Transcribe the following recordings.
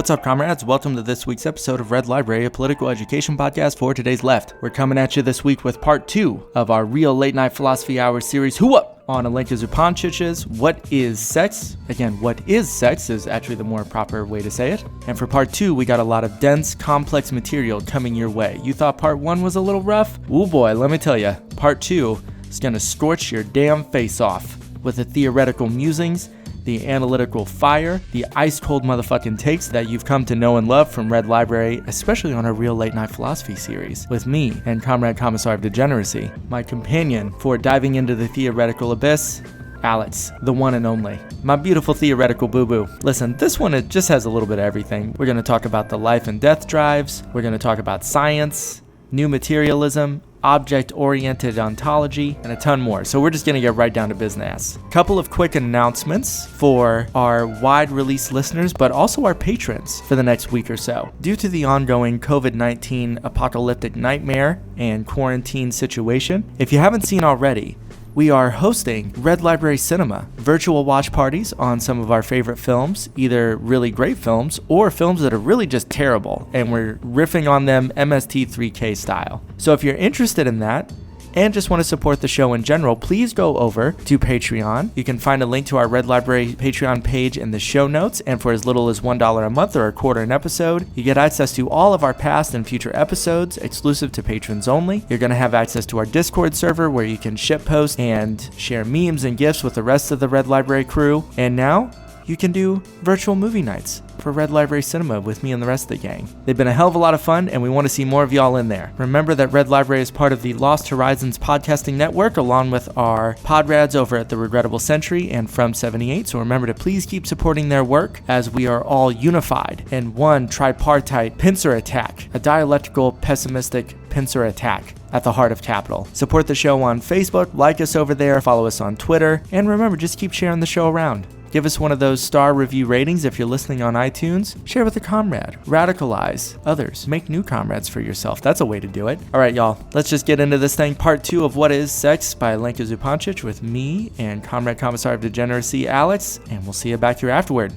What's up, comrades? Welcome to this week's episode of Red Library, a political education podcast for today's left. We're coming at you this week with part 2 of our real late night philosophy hour series, Who Up? On Alenka Zupancic's What is Sex? Again, what is sex is actually the more proper way to say it. And for part 2, we got a lot of dense, complex material coming your way. You thought part 1 was a little rough? Ooh boy, let me tell you, part 2 is gonna scorch your damn face off with the theoretical musings, the analytical fire, the ice-cold motherfucking takes that you've come to know and love from Red Library, especially on our Real Late Night Philosophy series, with me and Comrade Commissar of Degeneracy, my companion for diving into the theoretical abyss, Alex, the one and only. My beautiful theoretical boo-boo. Listen, this one, it just has a little bit of everything. We're going to talk about the life and death drives, we're going to talk about science, new materialism, object-oriented ontology, and a ton more. So we're just going to get right down to business. Couple of quick announcements for our wide release listeners, but also our patrons for the next week or so. Due to the ongoing COVID-19 apocalyptic nightmare and quarantine situation, if you haven't seen already, we are hosting Red Library Cinema, virtual watch parties on some of our favorite films, either really great films or films that are really just terrible, and we're riffing on them MST3K style. So if you're interested in that, and just want to support the show in general, please go over to Patreon. You can find a link to our Red Library Patreon page in the show notes, and for as little as $1 a month or a quarter an episode, you get access to all of our past and future episodes, exclusive to patrons only. You're going to have access to our Discord server where you can shitpost and share memes and GIFs with the rest of the Red Library crew. And now, you can do virtual movie nights for Red Library Cinema with me and the rest of the gang. They've been a hell of a lot of fun, and we want to see more of y'all in there. Remember that Red Library is part of the Lost Horizons podcasting network, along with our podrads over at The Regrettable Century and From 78, so remember to please keep supporting their work as we are all unified in one tripartite pincer attack, a dialectical, pessimistic pincer attack at the heart of capital. Support the show on Facebook, like us over there, follow us on Twitter, and remember, just keep sharing the show around. Give us one of those star review ratings if you're listening on iTunes. Share with a comrade. Radicalize others. Make new comrades for yourself. That's a way to do it. All right, y'all. Let's just get into this thing. Part 2 of What is Sex by Alenka Zupancic with me and Comrade Commissar of Degeneracy, Alex. And we'll see you back here afterward.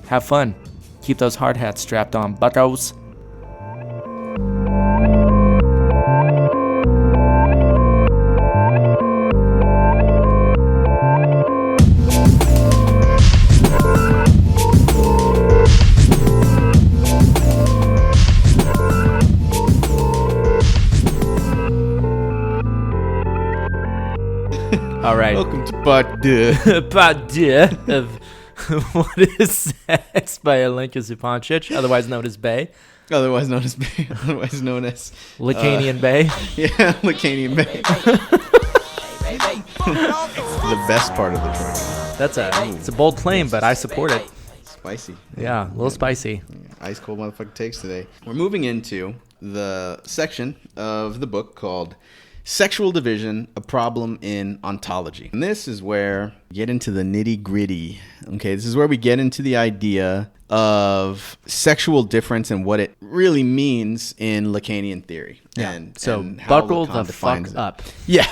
Have fun. Keep those hard hats strapped on, buckos. All right. Welcome to part 2. Part 2 of What is Sex by Alenka Zupancic, otherwise known as Bay. Otherwise known as Bay. Otherwise known as... Lacanian Bay. Yeah, Lacanian Bay. The best part of the track. It's a bold claim, but I support it. Spicy. Yeah, a little spicy. Ice cold motherfucking takes today. We're moving into the section of the book called Sexual Division, a Problem in Ontology. And this is where we get into the nitty-gritty. Okay, this is where we get into the idea of sexual difference and what it really means in Lacanian theory. Yeah. And how buckle the fuck up. Yeah.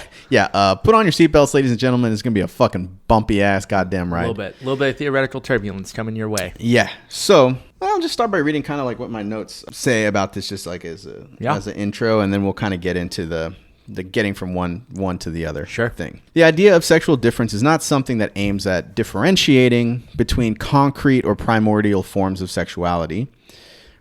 Put on your seatbelts, ladies and gentlemen. It's going to be a fucking bumpy ass goddamn ride. A little bit of theoretical turbulence coming your way. Yeah. So I'll just start by reading kind of like what my notes say about this, just like as an intro, and then we'll kind of get into the getting from one to the other thing. The idea of sexual difference is not something that aims at differentiating between concrete or primordial forms of sexuality.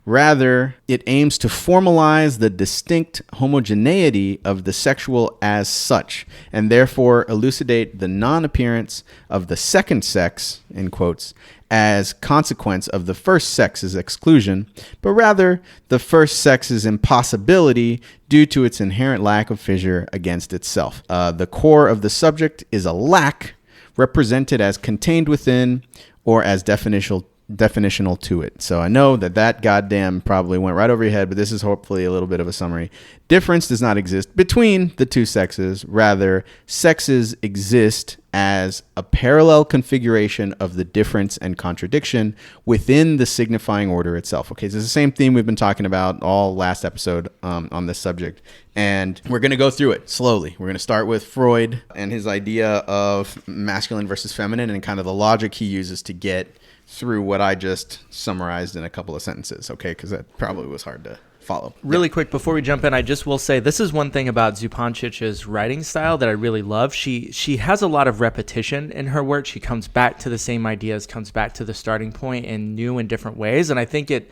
Rather, it aims to formalize the distinct homogeneity of the sexual as such, and therefore elucidate the non-appearance of the second sex, in quotes, as consequence of the first sex's exclusion, but rather the first sex's impossibility due to its inherent lack of fissure against itself. The core of the subject is a lack represented as contained within or as definitional to it. So I know that goddamn probably went right over your head, but this is hopefully a little bit of a summary. Difference does not exist between the two sexes. Rather, sexes exist as a parallel configuration of the difference and contradiction within the signifying order itself. Okay, so it's the same theme we've been talking about all last episode on this subject. And we're going to go through it slowly. We're going to start with Freud and his idea of masculine versus feminine and kind of the logic he uses to get through what I just summarized in a couple of sentences, okay? Because that probably was hard to follow. Really quick, before we jump in, I just will say this is one thing about Zupancic's writing style that I really love. She has a lot of repetition in her work. She comes back to the same ideas, comes back to the starting point in new and different ways. And I think it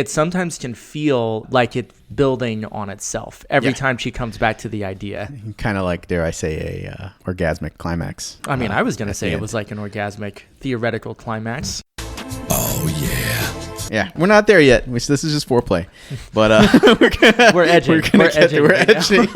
sometimes can feel like it's building on itself every time she comes back to the idea. Kind of like, dare I say, a orgasmic climax. I mean, I was going to say it was like an orgasmic theoretical climax. Oh, yeah. Yeah, we're not there yet. This is just foreplay, but we're edging. We're edging.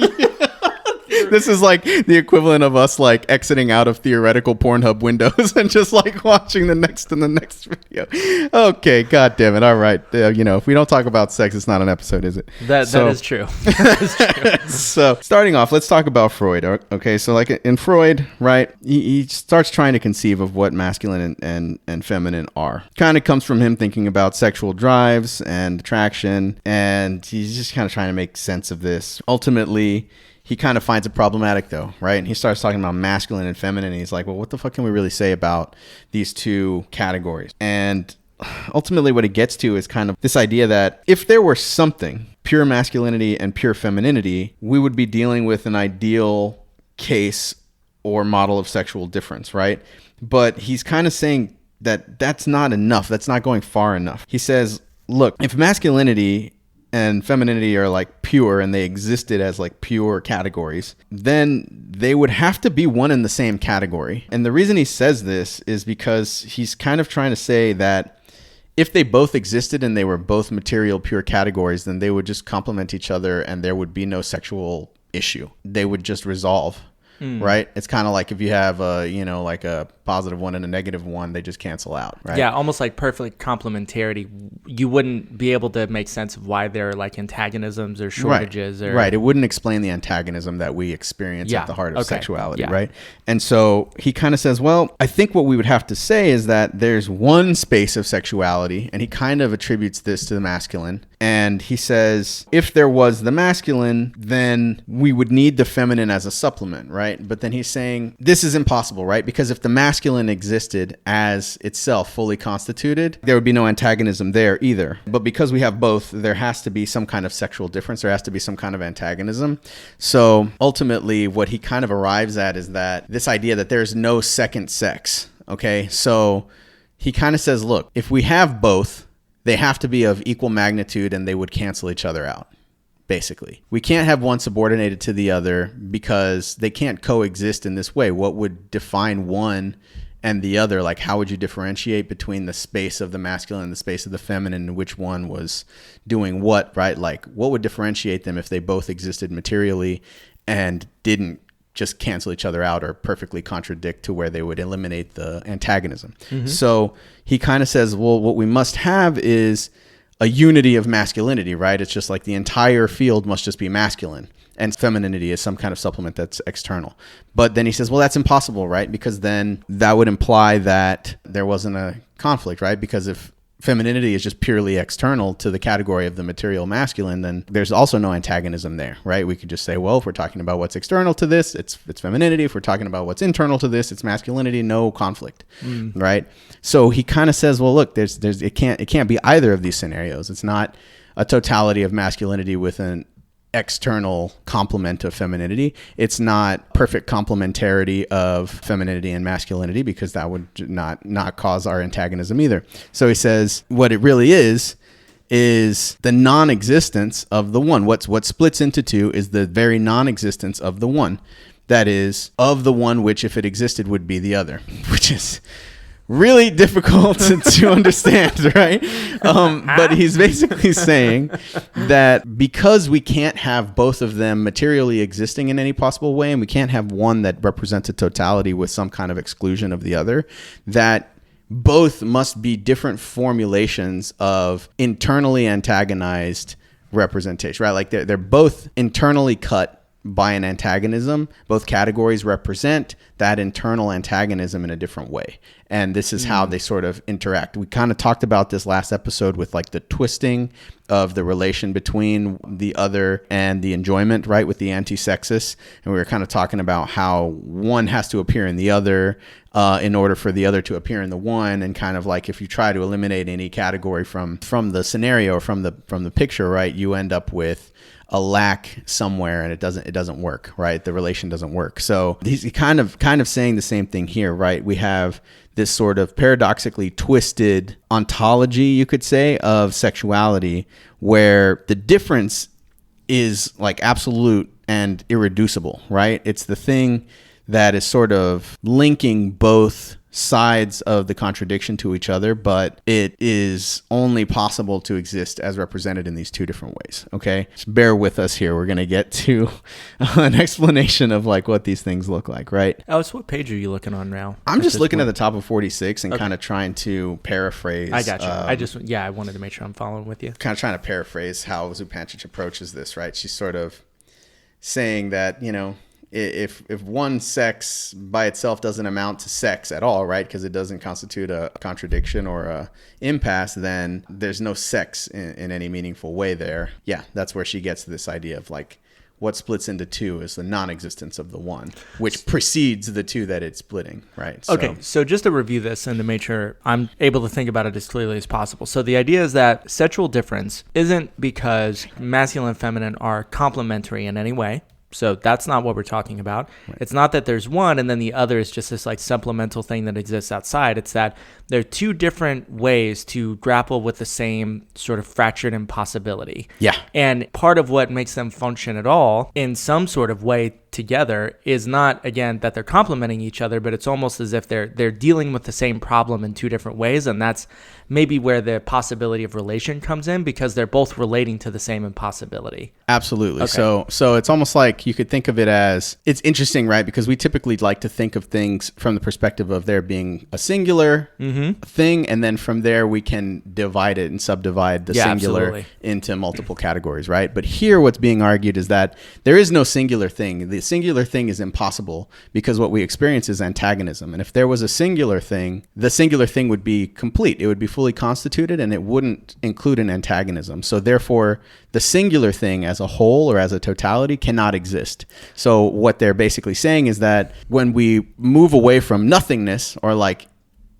This is like the equivalent of us like exiting out of theoretical Pornhub windows and just like watching the next and the next video. Okay, God damn it. All right. If we don't talk about sex, it's not an episode, is it? That is true. That is true. So starting off, let's talk about Freud. Okay, so like in Freud, right, he starts trying to conceive of what masculine and feminine are. Kind of comes from him thinking about sexual drives and attraction, and he's just kind of trying to make sense of this. Ultimately, he kind of finds it problematic though, right? And he starts talking about masculine and feminine. And he's like, well, what the fuck can we really say about these two categories? And ultimately what it gets to is kind of this idea that if there were something, pure masculinity and pure femininity, we would be dealing with an ideal case or model of sexual difference, right? But he's kind of saying that that's not enough. That's not going far enough. He says, look, if masculinity and femininity are like pure and they existed as like pure categories, then they would have to be one in the same category. And the reason he says this is because he's kind of trying to say that if they both existed and they were both material pure categories, then they would just complement each other and there would be no sexual issue. They would just resolve. Right? It's kind of like if you have like a positive one and a negative one, they just cancel out, right? Yeah, almost like perfect complementarity. You wouldn't be able to make sense of why there are like antagonisms or shortages. Right. It wouldn't explain the antagonism that we experience at the heart of sexuality, right? And so he kind of says, well, I think what we would have to say is that there's one space of sexuality, and he kind of attributes this to the masculine. And he says, if there was the masculine, then we would need the feminine as a supplement, right? But then he's saying this is impossible, right? Because if the masculine existed as itself fully constituted, there would be no antagonism there either. But because we have both, there has to be some kind of sexual difference. There has to be some kind of antagonism. So ultimately, what he kind of arrives at is that this idea that there's no second sex, okay? So he kind of says, look, if we have both, they have to be of equal magnitude and they would cancel each other out, basically. We can't have one subordinated to the other because they can't coexist in this way. What would define one and the other? Like, how would you differentiate between the space of the masculine and the space of the feminine and which one was doing what, right? Like, what would differentiate them if they both existed materially and didn't just cancel each other out or perfectly contradict to where they would eliminate the antagonism? Mm-hmm. So he kind of says, well, what we must have is a unity of masculinity, right? It's just like the entire field must just be masculine and femininity is some kind of supplement that's external. But then he says, well, that's impossible, right? Because then that would imply that there wasn't a conflict, right? Because if femininity is just purely external to the category of the material masculine, then there's also no antagonism there, right? We could just say, well, if we're talking about what's external to this, it's femininity. If we're talking about what's internal to this, it's masculinity, no conflict, right? So he kind of says, well, look, it can't be either of these scenarios. It's not a totality of masculinity with an external complement of femininity. It's not perfect complementarity of femininity and masculinity, because that would not cause our antagonism either. So he says what it really is the non-existence of the one. What splits into two is the very non-existence of the one. That is, of the one which, if it existed, would be the other, which is really difficult to understand, right? But he's basically saying that because we can't have both of them materially existing in any possible way, and we can't have one that represents a totality with some kind of exclusion of the other, that both must be different formulations of internally antagonized representation, right? Like they're both internally cut by an antagonism. Both categories represent that internal antagonism in a different way. And this is how they sort of interact. We kind of talked about this last episode with like the twisting of the relation between the other and the enjoyment, right? With the anti-sexist. And we were kind of talking about how one has to appear in the other in order for the other to appear in the one. And kind of like if you try to eliminate any category from the scenario or from the picture, right, you end up with a lack somewhere, and it doesn't work, right? The relation doesn't work. So he's kind of saying the same thing here, right? We have this sort of paradoxically twisted ontology, you could say, of sexuality, where the difference is like absolute and irreducible, right? It's the thing that is sort of linking both sides of the contradiction to each other, but it is only possible to exist as represented in these two different ways. Okay, just bear with us here. We're going to get to an explanation of like what these things look like, right? Alice, what page are you looking on now? I'm just looking at the top of 46 and kind of trying to paraphrase. I got you. I wanted to make sure I'm following with you. Kind of trying to paraphrase how Zupancic approaches this, right? She's sort of saying that, you know, if one sex by itself doesn't amount to sex at all, right, because it doesn't constitute a contradiction or a impasse, then there's no sex in any meaningful way there. Yeah, that's where she gets this idea of like what splits into two is the non-existence of the one, which precedes the two that it's splitting, right? Okay, so just to review this and to make sure I'm able to think about it as clearly as possible. So the idea is that sexual difference isn't because masculine and feminine are complementary in any way. So that's not what we're talking about. Right. It's not that there's one and then the other is just this like supplemental thing that exists outside. It's that there are two different ways to grapple with the same sort of fractured impossibility. Yeah. And part of what makes them function at all in some sort of way together is not, again, that they're complementing each other, but it's almost as if they're dealing with the same problem in two different ways. And that's maybe where the possibility of relation comes in, because they're both relating to the same impossibility. Absolutely. Okay. So it's almost like you could think of it as, it's interesting, right? Because we typically like to think of things from the perspective of there being a singular thing, and then from there we can divide it and subdivide the singular into multiple categories, right? But here what's being argued is that there is no singular thing. The singular thing is impossible because what we experience is antagonism. And if there was a singular thing, the singular thing would be complete. It would be fully constituted and it wouldn't include an antagonism. So therefore, the singular thing as a whole or as a totality cannot exist. So what they're basically saying is that when we move away from nothingness or like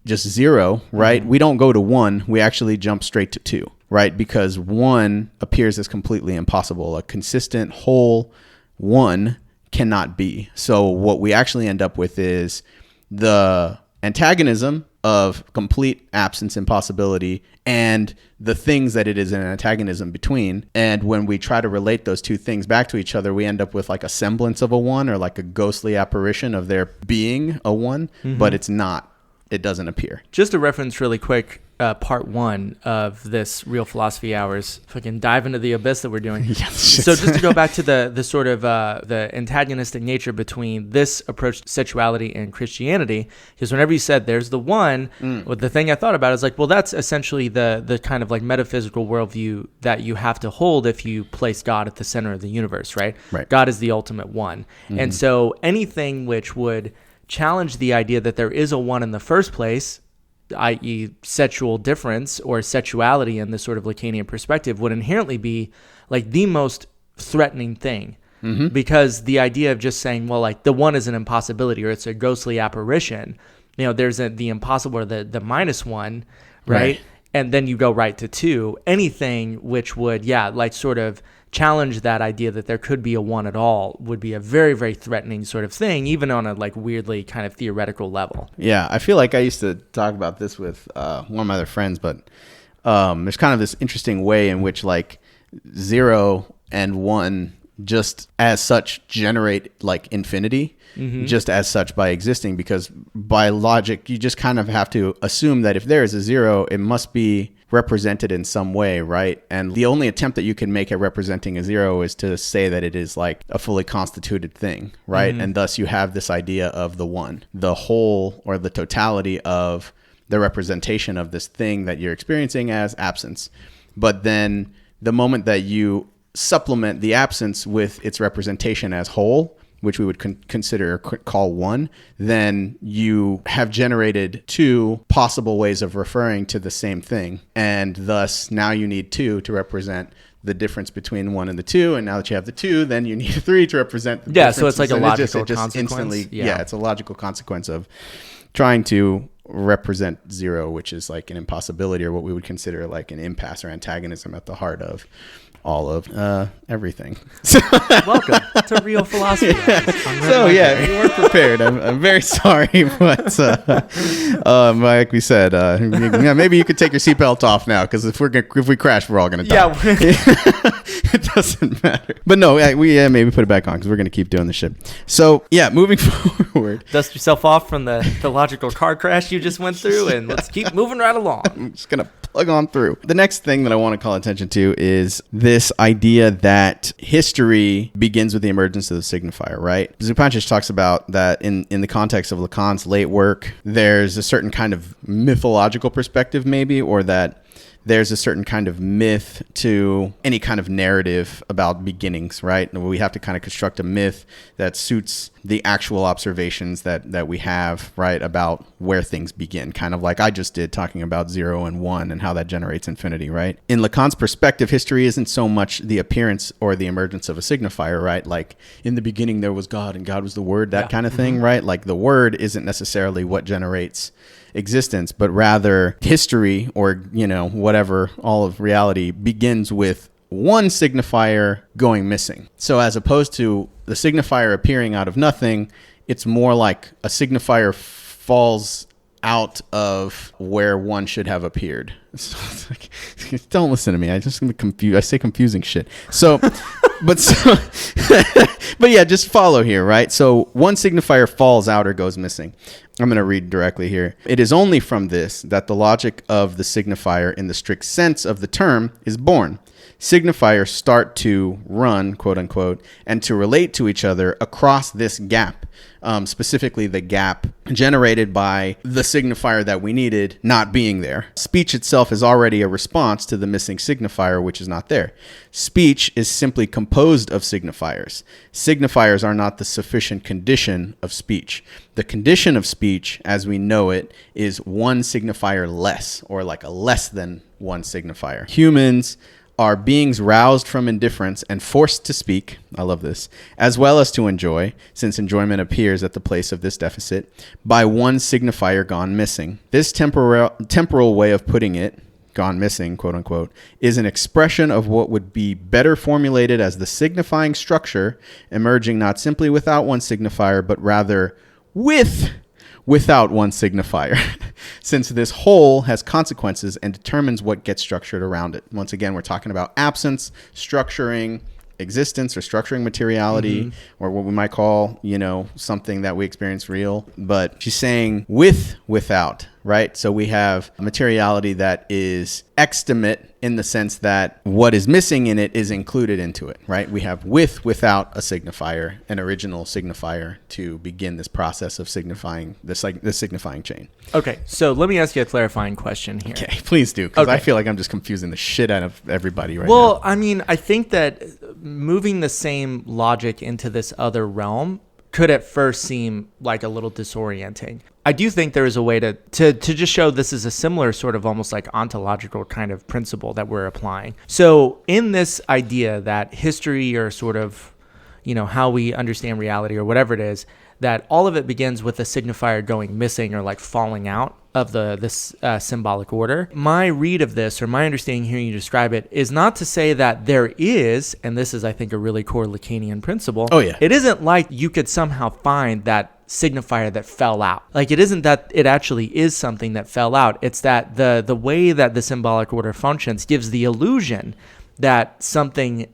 just zero, right? We don't go to one, we actually jump straight to two, right? Because one appears as completely impossible. A consistent whole one cannot be. So what we actually end up with is the antagonism of complete absence, impossibility, and the things that it is an antagonism between. And when we try to relate those two things back to each other, we end up with like a semblance of a one, or like a ghostly apparition of there being a one, but it's not. It doesn't appear. Just to reference really quick, part one of this Real Philosophy Hours, fucking dive into the abyss that we're doing. So just to go back to the sort of the antagonistic nature between this approach to sexuality and Christianity, because whenever you said there's the one, well, the thing I thought about is like, well, that's essentially the kind of like metaphysical worldview that you have to hold if you place God at the center of the universe, right? God is the ultimate one. And so anything which would challenge the idea that there is a one in the first place, i.e. sexual difference or sexuality in this sort of Lacanian perspective, would inherently be like the most threatening thing. Because the idea of just saying, well, like the one is an impossibility or it's a ghostly apparition, you know, there's the impossible or the minus one, right? And then you go right to two. Anything which would, like sort of challenge that idea that there could be a one at all would be a very, very threatening sort of thing, even on a like weirdly kind of theoretical level. Yeah, I feel like I used to talk about this with one of my other friends, but there's kind of this interesting way in which like 0 and 1 just as such generate like infinity, just as such by existing, because by logic, you just kind of have to assume that if there is a 0, it must be represented in some way, right? And the only attempt that you can make at representing a 0 is to say that it is like a fully constituted thing, right? And thus you have this idea of the one, the whole or the totality of the representation of this thing that you're experiencing as absence. But then the moment that you supplement the absence with its representation as whole, which we would consider or call one, then you have generated two possible ways of referring to the same thing. And thus, now you need two to represent the difference between one and the two. And now that you have the two, then you need three to represent the difference. So it's like a logical consequence. Instantly, yeah, it's a logical consequence of trying to represent zero, which is like an impossibility, or what we would consider like an impasse or antagonism at the heart of all of everything. Welcome to Real Philosophy. So yeah, we weren't prepared. I'm very sorry, but like we said, maybe you could take your seatbelt off now, because if we crash, we're all gonna die. Yeah, it doesn't matter. But no, we maybe put it back on, because we're gonna keep doing this shit. So yeah, moving forward. Dust yourself off from the logical car crash you just went through, and let's keep moving right along. I'm just gonna plug on through. The next thing that I want to call attention to is this idea that history begins with the emergence of the signifier, right? Zupancic talks about that in the context of Lacan's late work, there's a certain kind of mythological perspective maybe, or that there's a certain kind of myth to any kind of narrative about beginnings, right? We have to kind of construct a myth that suits the actual observations that we have, right, about where things begin, kind of like I just did, talking about 0 and 1 and how that generates infinity, right? In Lacan's perspective, history isn't so much the appearance or the emergence of a signifier, right? Like in the beginning there was God and God was the Word, that kind of thing, right? Like the Word isn't necessarily what generates existence, but rather history, or whatever, all of reality begins with one signifier going missing. So as opposed to the signifier appearing out of nothing, it's more like a signifier falls out of where one should have appeared. So it's like, don't listen to me. I just confuse. I say confusing shit. So, but yeah, just follow here, right? So one signifier falls out or goes missing. I'm going to read directly here. It is only from this that the logic of the signifier in the strict sense of the term is born. Signifiers start to run, quote unquote, and to relate to each other across this gap, specifically the gap generated by the signifier that we needed not being there. Speech itself is already a response to the missing signifier, which is not there. Speech is simply composed of signifiers. Signifiers are not the sufficient condition of speech. The condition of speech, as we know it, is one signifier less, or like a less than one signifier. Humans are beings roused from indifference and forced to speak, I love this, as well as to enjoy, since enjoyment appears at the place of this deficit, by one signifier gone missing. This temporal way of putting it, gone missing, quote unquote, is an expression of what would be better formulated as the signifying structure, emerging not simply without one signifier, but rather without one signifier, since this whole has consequences and determines what gets structured around it. Once again, we're talking about absence, structuring existence, or structuring materiality, or what we might call, something that we experience real. But she's saying without, right? So we have a materiality that is extimate in the sense that what is missing in it is included into it, right? We have without a signifier, an original signifier, to begin this process of signifying the signifying chain. Okay, so let me ask you a clarifying question here. Okay, please do, because I feel like I'm just confusing the shit out of everybody right now. Well, I mean, I think that moving the same logic into this other realm could at first seem like a little disorienting. I do think there is a way to just show this is a similar sort of almost like ontological kind of principle that we're applying. So in this idea that history, or sort of, how we understand reality or whatever it is, that all of it begins with a signifier going missing or like falling out of this symbolic order. My read of this, or my understanding hearing you describe it, is not to say that there is, and this is I think a really core Lacanian principle. Oh yeah. It isn't like you could somehow find that signifier that fell out. Like it isn't that it actually is something that fell out. It's that the way that the symbolic order functions gives the illusion that something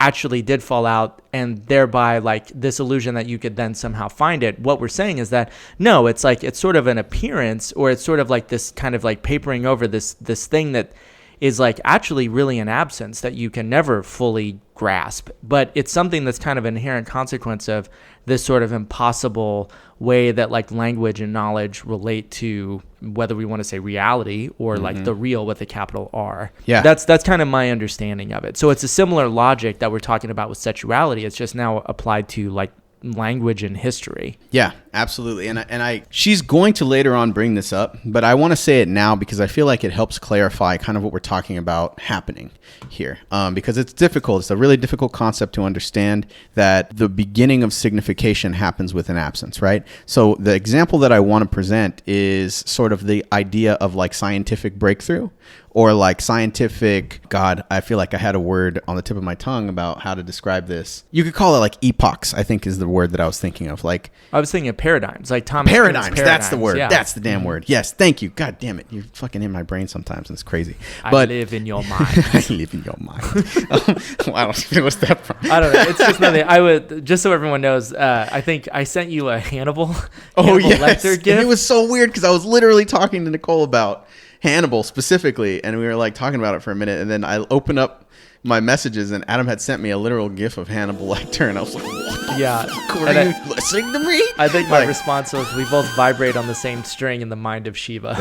actually did fall out, and thereby like this illusion that you could then somehow find it. What we're saying is that no, it's like it's sort of an appearance, or it's sort of like this kind of like papering over this thing that is like actually really an absence that you can never fully grasp, but it's something that's kind of an inherent consequence of this sort of impossible way that like language and knowledge relate to whether we want to say reality or like the real with a capital R. Yeah. That's kind of my understanding of it. So it's a similar logic that we're talking about with sexuality. It's just now applied to like language and history. Yeah, absolutely. And she's going to later on bring this up, but I want to say it now because I feel like it helps clarify kind of what we're talking about happening here. Because it's difficult. It's a really difficult concept to understand that the beginning of signification happens with an absence, right? So the example that I want to present is sort of the idea of like scientific breakthrough, or like scientific, God, I feel like I had a word on the tip of my tongue about how to describe this. You could call it like epochs, I think is the word that I was thinking of. Like I was thinking of paradigms, like Thomas paradigms. Paradigms. That's the word. Yeah. That's the damn word. Yes, thank you. God damn it. You're fucking in my brain sometimes and it's crazy. I But live in your mind. I live in your mind. What's that from? I don't know. It's just nothing. I would, just so everyone knows, I think I sent you a Hannibal Yes. Lecter And gift. it was so weird because I was literally talking to Nicole about Hannibal specifically, and we were like talking about it for a minute, and then I opened up my messages, and Adam had sent me a literal gif of Hannibal Lecter, and I was like, what the fuck are you listening to me? I think my response was, we both vibrate on the same string in the mind of Shiva.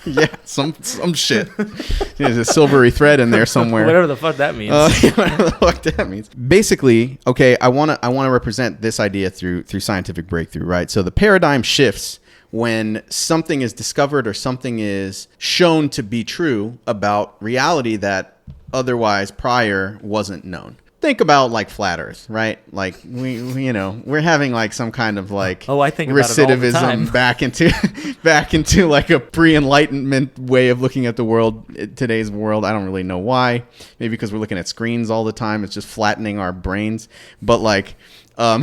yeah, some shit. There's a silvery thread in there somewhere. Whatever the fuck that means. Whatever the fuck that means. Basically, okay, I want to represent this idea through scientific breakthrough, right? So the paradigm shifts when something is discovered or something is shown to be true about reality that otherwise prior wasn't known. Think about like flat Earth, right? Like we're having like some kind of like I think about recidivism back into like a pre-enlightenment way of looking at the world, today's world. I don't really know why. Maybe because we're looking at screens all the time. It's just flattening our brains. But like our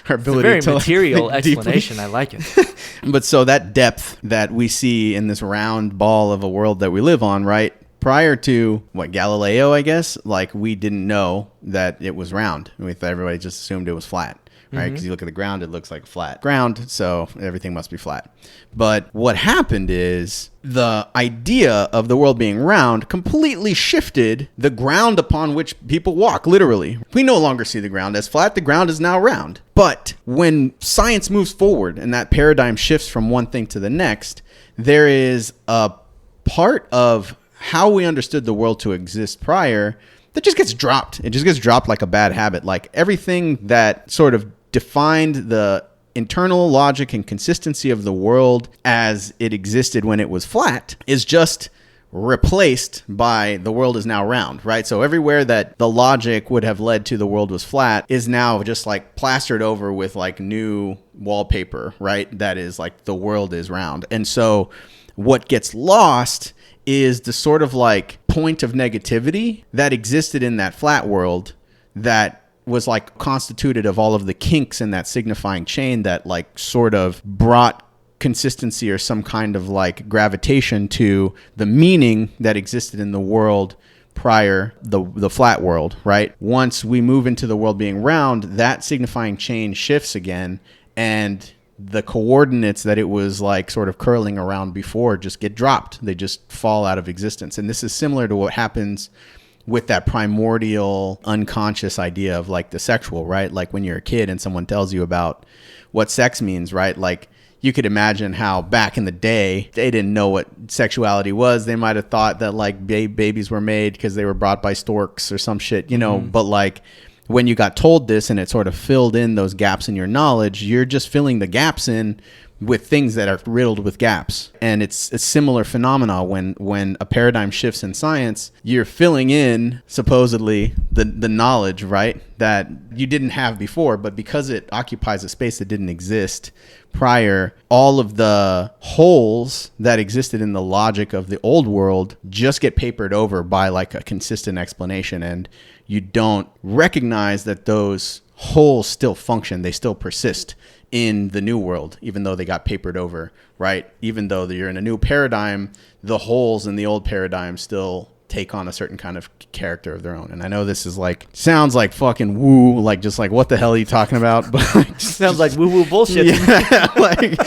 ability it's a very to material think explanation. deeply. I like it. But so that depth that we see in this round ball of a world that we live on, right? Prior to Galileo, I guess, like we didn't know that it was round. Everybody just assumed it was flat, right? Because you look at the ground, it looks like flat ground, so everything must be flat. But what happened is the idea of the world being round completely shifted the ground upon which people walk, literally. We no longer see the ground as flat. The ground is now round. But when science moves forward and that paradigm shifts from one thing to the next, there is a part of how we understood the world to exist prior that just gets dropped. It just gets dropped like a bad habit. Like everything that sort of defined the internal logic and consistency of the world as it existed when it was flat is just replaced by the world is now round, right? So everywhere that the logic would have led to the world was flat is now just like plastered over with like new wallpaper, right? That is like the world is round. And so what gets lost is the sort of like point of negativity that existed in that flat world that was like constituted of all of the kinks in that signifying chain that like sort of brought consistency or some kind of like gravitation to the meaning that existed in the world prior the flat world, right? Once we move into the world being round, that signifying chain shifts again, and the coordinates that it was like sort of curling around before just get dropped. They just fall out of existence. And this is similar to what happens with that primordial unconscious idea of like the sexual, right? Like when you're a kid and someone tells you about what sex means, right? Like you could imagine how back in the day, they didn't know what sexuality was. They might have thought that like babies were made because they were brought by storks or some shit, but like when you got told this and it sort of filled in those gaps in your knowledge, you're just filling the gaps in with things that are riddled with gaps. And it's a similar phenomena when a paradigm shifts in science, you're filling in supposedly the knowledge, right, that you didn't have before, but because it occupies a space that didn't exist prior, all of the holes that existed in the logic of the old world just get papered over by like a consistent explanation, and you don't recognize that those holes still function. They still persist in the new world, even though they got papered over, right? Even though you're in a new paradigm, the holes in the old paradigm still take on a certain kind of character of their own. And I know this is like, sounds like fucking woo, like just like, what the hell are you talking about? But like, sounds like woo-woo bullshit. Yeah, like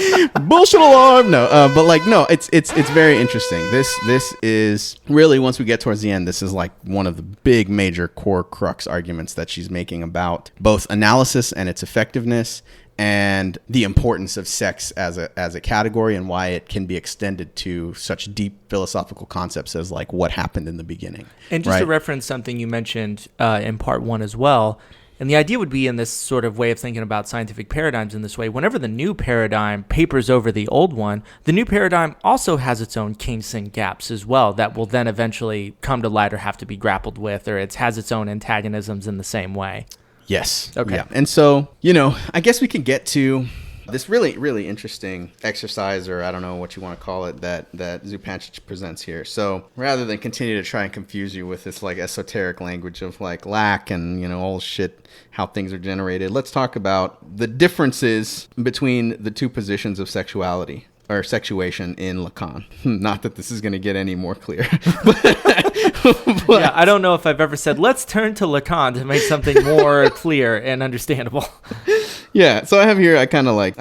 bullshit alarm. No, but like, no, it's very interesting. This is really, once we get towards the end, this is like one of the big major core crux arguments that she's making about both analysis and its effectiveness, and the importance of sex as a category and why it can be extended to such deep philosophical concepts as like what happened in the beginning. And just to reference something you mentioned in part 1 as well, and the idea would be in this sort of way of thinking about scientific paradigms in this way, whenever the new paradigm papers over the old one, the new paradigm also has its own kinks and gaps as well that will then eventually come to light or have to be grappled with, or it has its own antagonisms in the same way. Yes. Okay. Yeah. And so, I guess we can get to this really, really interesting exercise, or I don't know what you want to call it, that Zupancic presents here. So rather than continue to try and confuse you with this like esoteric language of like lack and, all shit, how things are generated, let's talk about the differences between the two positions of sexuality or sexuation in Lacan. Not that this is going to get any more clear. Yeah, I don't know if I've ever said, let's turn to Lacan to make something more clear and understandable. Yeah, so I have here, I kind of like,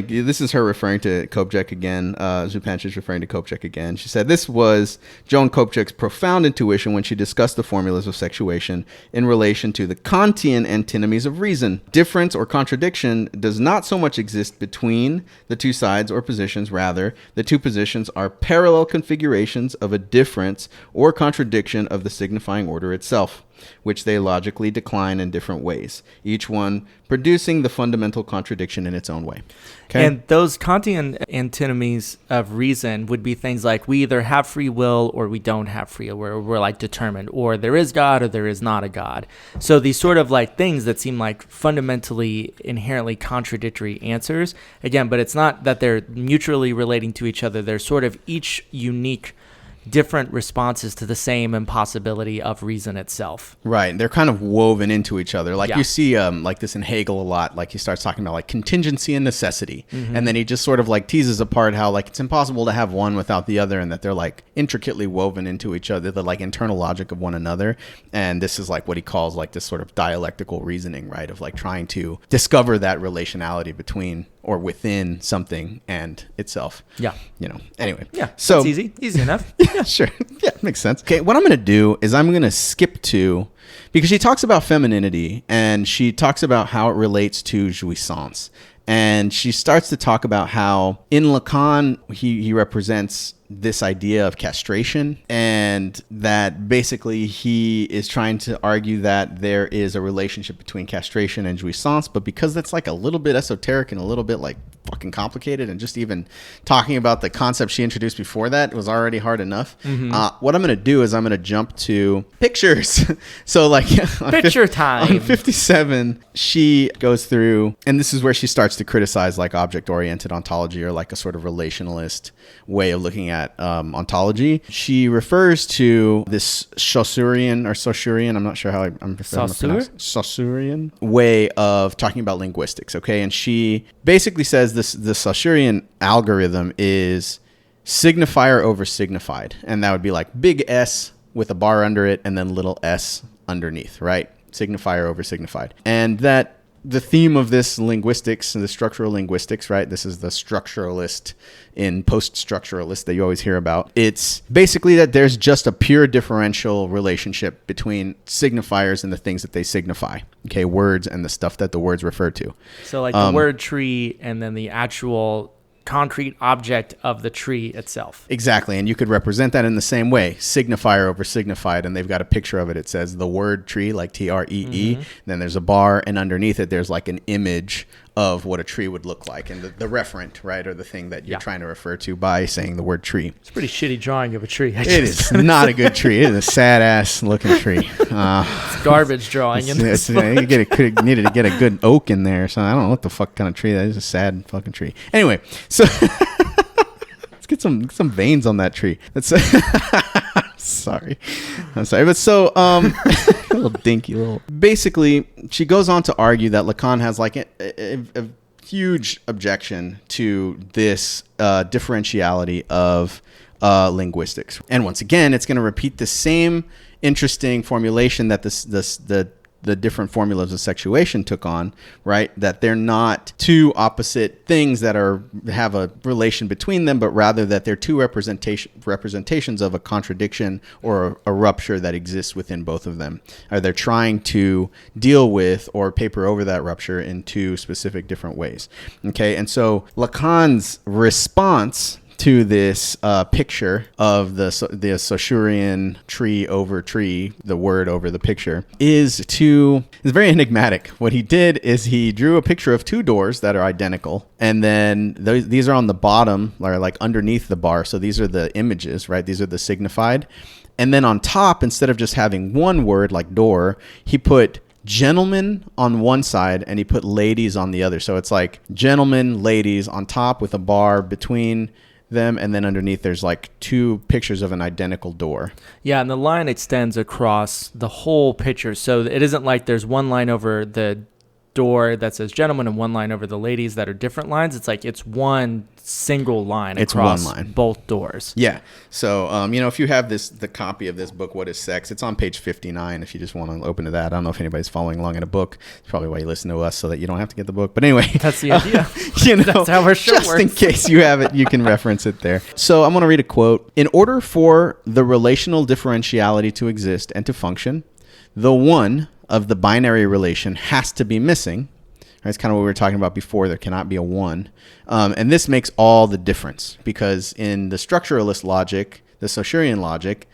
this is her referring to Kopček again. Zupancic is referring to Kopček again. She said, this was Joan Kopček's profound intuition when she discussed the formulas of sexuation in relation to the Kantian antinomies of reason. Difference or contradiction does not so much exist between the two sides or positions. Rather, the two positions are parallel configurations of a difference or contradiction of the signifying order itself, which they logically decline in different ways, each one producing the fundamental contradiction in its own way. Okay? And those Kantian antinomies of reason would be things like we either have free will or we don't have free will, where we're like determined, or there is God or there is not a God. So these sort of like things that seem like fundamentally, inherently contradictory answers, again, but it's not that they're mutually relating to each other. They're sort of each unique different responses to the same impossibility of reason itself. Right. They're kind of woven into each other. Like you see like this in Hegel a lot. Like he starts talking about like contingency and necessity. Mm-hmm. And then he just sort of like teases apart how like it's impossible to have one without the other, and that they're like intricately woven into each other, the like internal logic of one another. And this is like what he calls like this sort of dialectical reasoning, right? Of like trying to discover that relationality between or within something and itself. Yeah. Anyway. Yeah. So it's easy enough. Yeah, sure. Yeah, makes sense. Okay, what I'm going to do is I'm going to skip to, because she talks about femininity and she talks about how it relates to jouissance. And she starts to talk about how in Lacan, he represents this idea of castration, and that basically he is trying to argue that there is a relationship between castration and jouissance, but because that's like a little bit esoteric and a little bit like fucking complicated, and just even talking about the concept she introduced before that was already hard enough. Mm-hmm. What I'm going to do is I'm going to jump to pictures. So like picture time. On 57, she goes through, and this is where she starts to criticize like object-oriented ontology, or like a sort of relationalist way of looking at ontology. She refers to this Saussurean, I'm not sure how I'm Saussurean way of talking about linguistics, okay? And she basically says the Saussurean algorithm is signifier over signified, and that would be like big S with a bar under it and then little s underneath, right? Signifier over signified. And that the theme of this linguistics and the structural linguistics, right? This is the structuralist in post-structuralist that you always hear about. It's basically that there's just a pure differential relationship between signifiers and the things that they signify. Okay, words and the stuff that the words refer to. So like the word tree and then the actual concrete object of the tree itself. Exactly. And you could represent that in the same way, signifier over signified. And they've got a picture of it. It says the word tree, like TREE. Mm-hmm. Then there's a bar, and underneath it, there's like an image of what a tree would look like, and the referent, right, or the thing that you're trying to refer to by saying the word tree. It's a pretty shitty drawing of a tree. It is not a good tree. It is a sad ass looking tree. It's garbage drawing. You needed to get a good oak in there. So I don't know what the fuck kind of tree that is. A sad fucking tree. Anyway, so let's get some veins on that tree. That's sorry. I'm sorry. But so a little dinky little. Basically, she goes on to argue that Lacan has like a huge objection to this differentiality of linguistics. And once again, it's going to repeat the same interesting formulation that the the different formulas of sexuation took on, right? That they're not two opposite things that have a relation between them, but rather that they're two representations of a contradiction or a rupture that exists within both of them. Or they're trying to deal with or paper over that rupture in two specific different ways. Okay, and so Lacan's response to this picture of the Saussurean tree over tree, the word over the picture, is very enigmatic. What he did is he drew a picture of two doors that are identical, and then these are on the bottom, or like underneath the bar. So these are the images, right? These are the signified. And then on top, instead of just having one word like door, he put gentlemen on one side and he put ladies on the other. So it's like gentlemen, ladies on top with a bar between them, and then underneath there's like two pictures of an identical door. Yeah, and the line extends across the whole picture. So it isn't like there's one line over the door that says gentlemen and one line over the ladies that are different lines. It's like it's one single line across both doors. Yeah. So, if you have the copy of this book, What is Sex? It's on page 59 if you just want to open to that. I don't know if anybody's following along in a book. It's probably why you listen to us, so that you don't have to get the book. But anyway. That's the idea. That's how our show just works. In case you have it, you can reference it there. So I'm going to read a quote. In order for the relational differentiality to exist and to function, the one of the binary relation has to be missing. That's kind of what we were talking about before. There cannot be a one. And this makes all the difference, because in the structuralist logic, the Saussurean logic,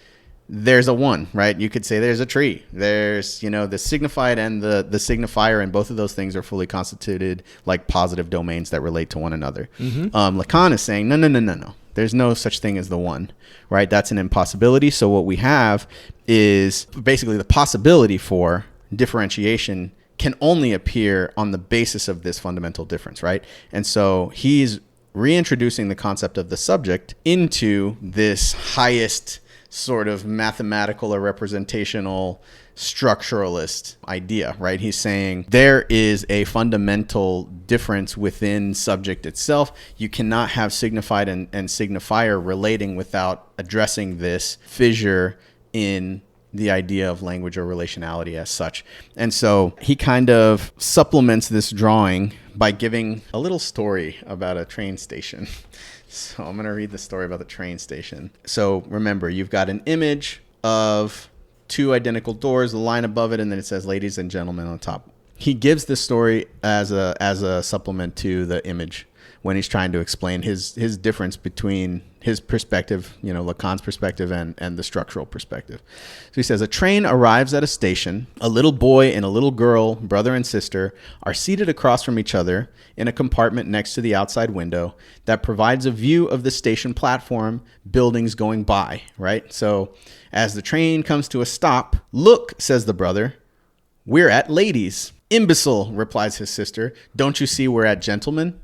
there's a one, right? You could say there's a tree. There's, the signified and the signifier, and both of those things are fully constituted like positive domains that relate to one another. Lacan is saying, no. There's no such thing as the one, right? That's an impossibility. So what we have is basically the possibility for differentiation can only appear on the basis of this fundamental difference, right? And so he's reintroducing the concept of the subject into this highest sort of mathematical or representational structuralist idea, right? He's saying there is a fundamental difference within subject itself. You cannot have signified and signifier relating without addressing this fissure in the idea of language or relationality as such. And so he kind of supplements this drawing by giving a little story about a train station. So I'm going to read the story about the train station. So remember, you've got an image of two identical doors, the line above it, and then it says ladies and gentlemen on top. He gives this story as a supplement to the image when he's trying to explain his difference between his perspective, Lacan's perspective and the structural perspective. So he says, a train arrives at a station. A little boy and a little girl, brother and sister, are seated across from each other in a compartment next to the outside window that provides a view of the station platform, buildings going by, right? So as the train comes to a stop, look, says the brother, we're at ladies. Imbecile, replies his sister. Don't you see we're at gentlemen?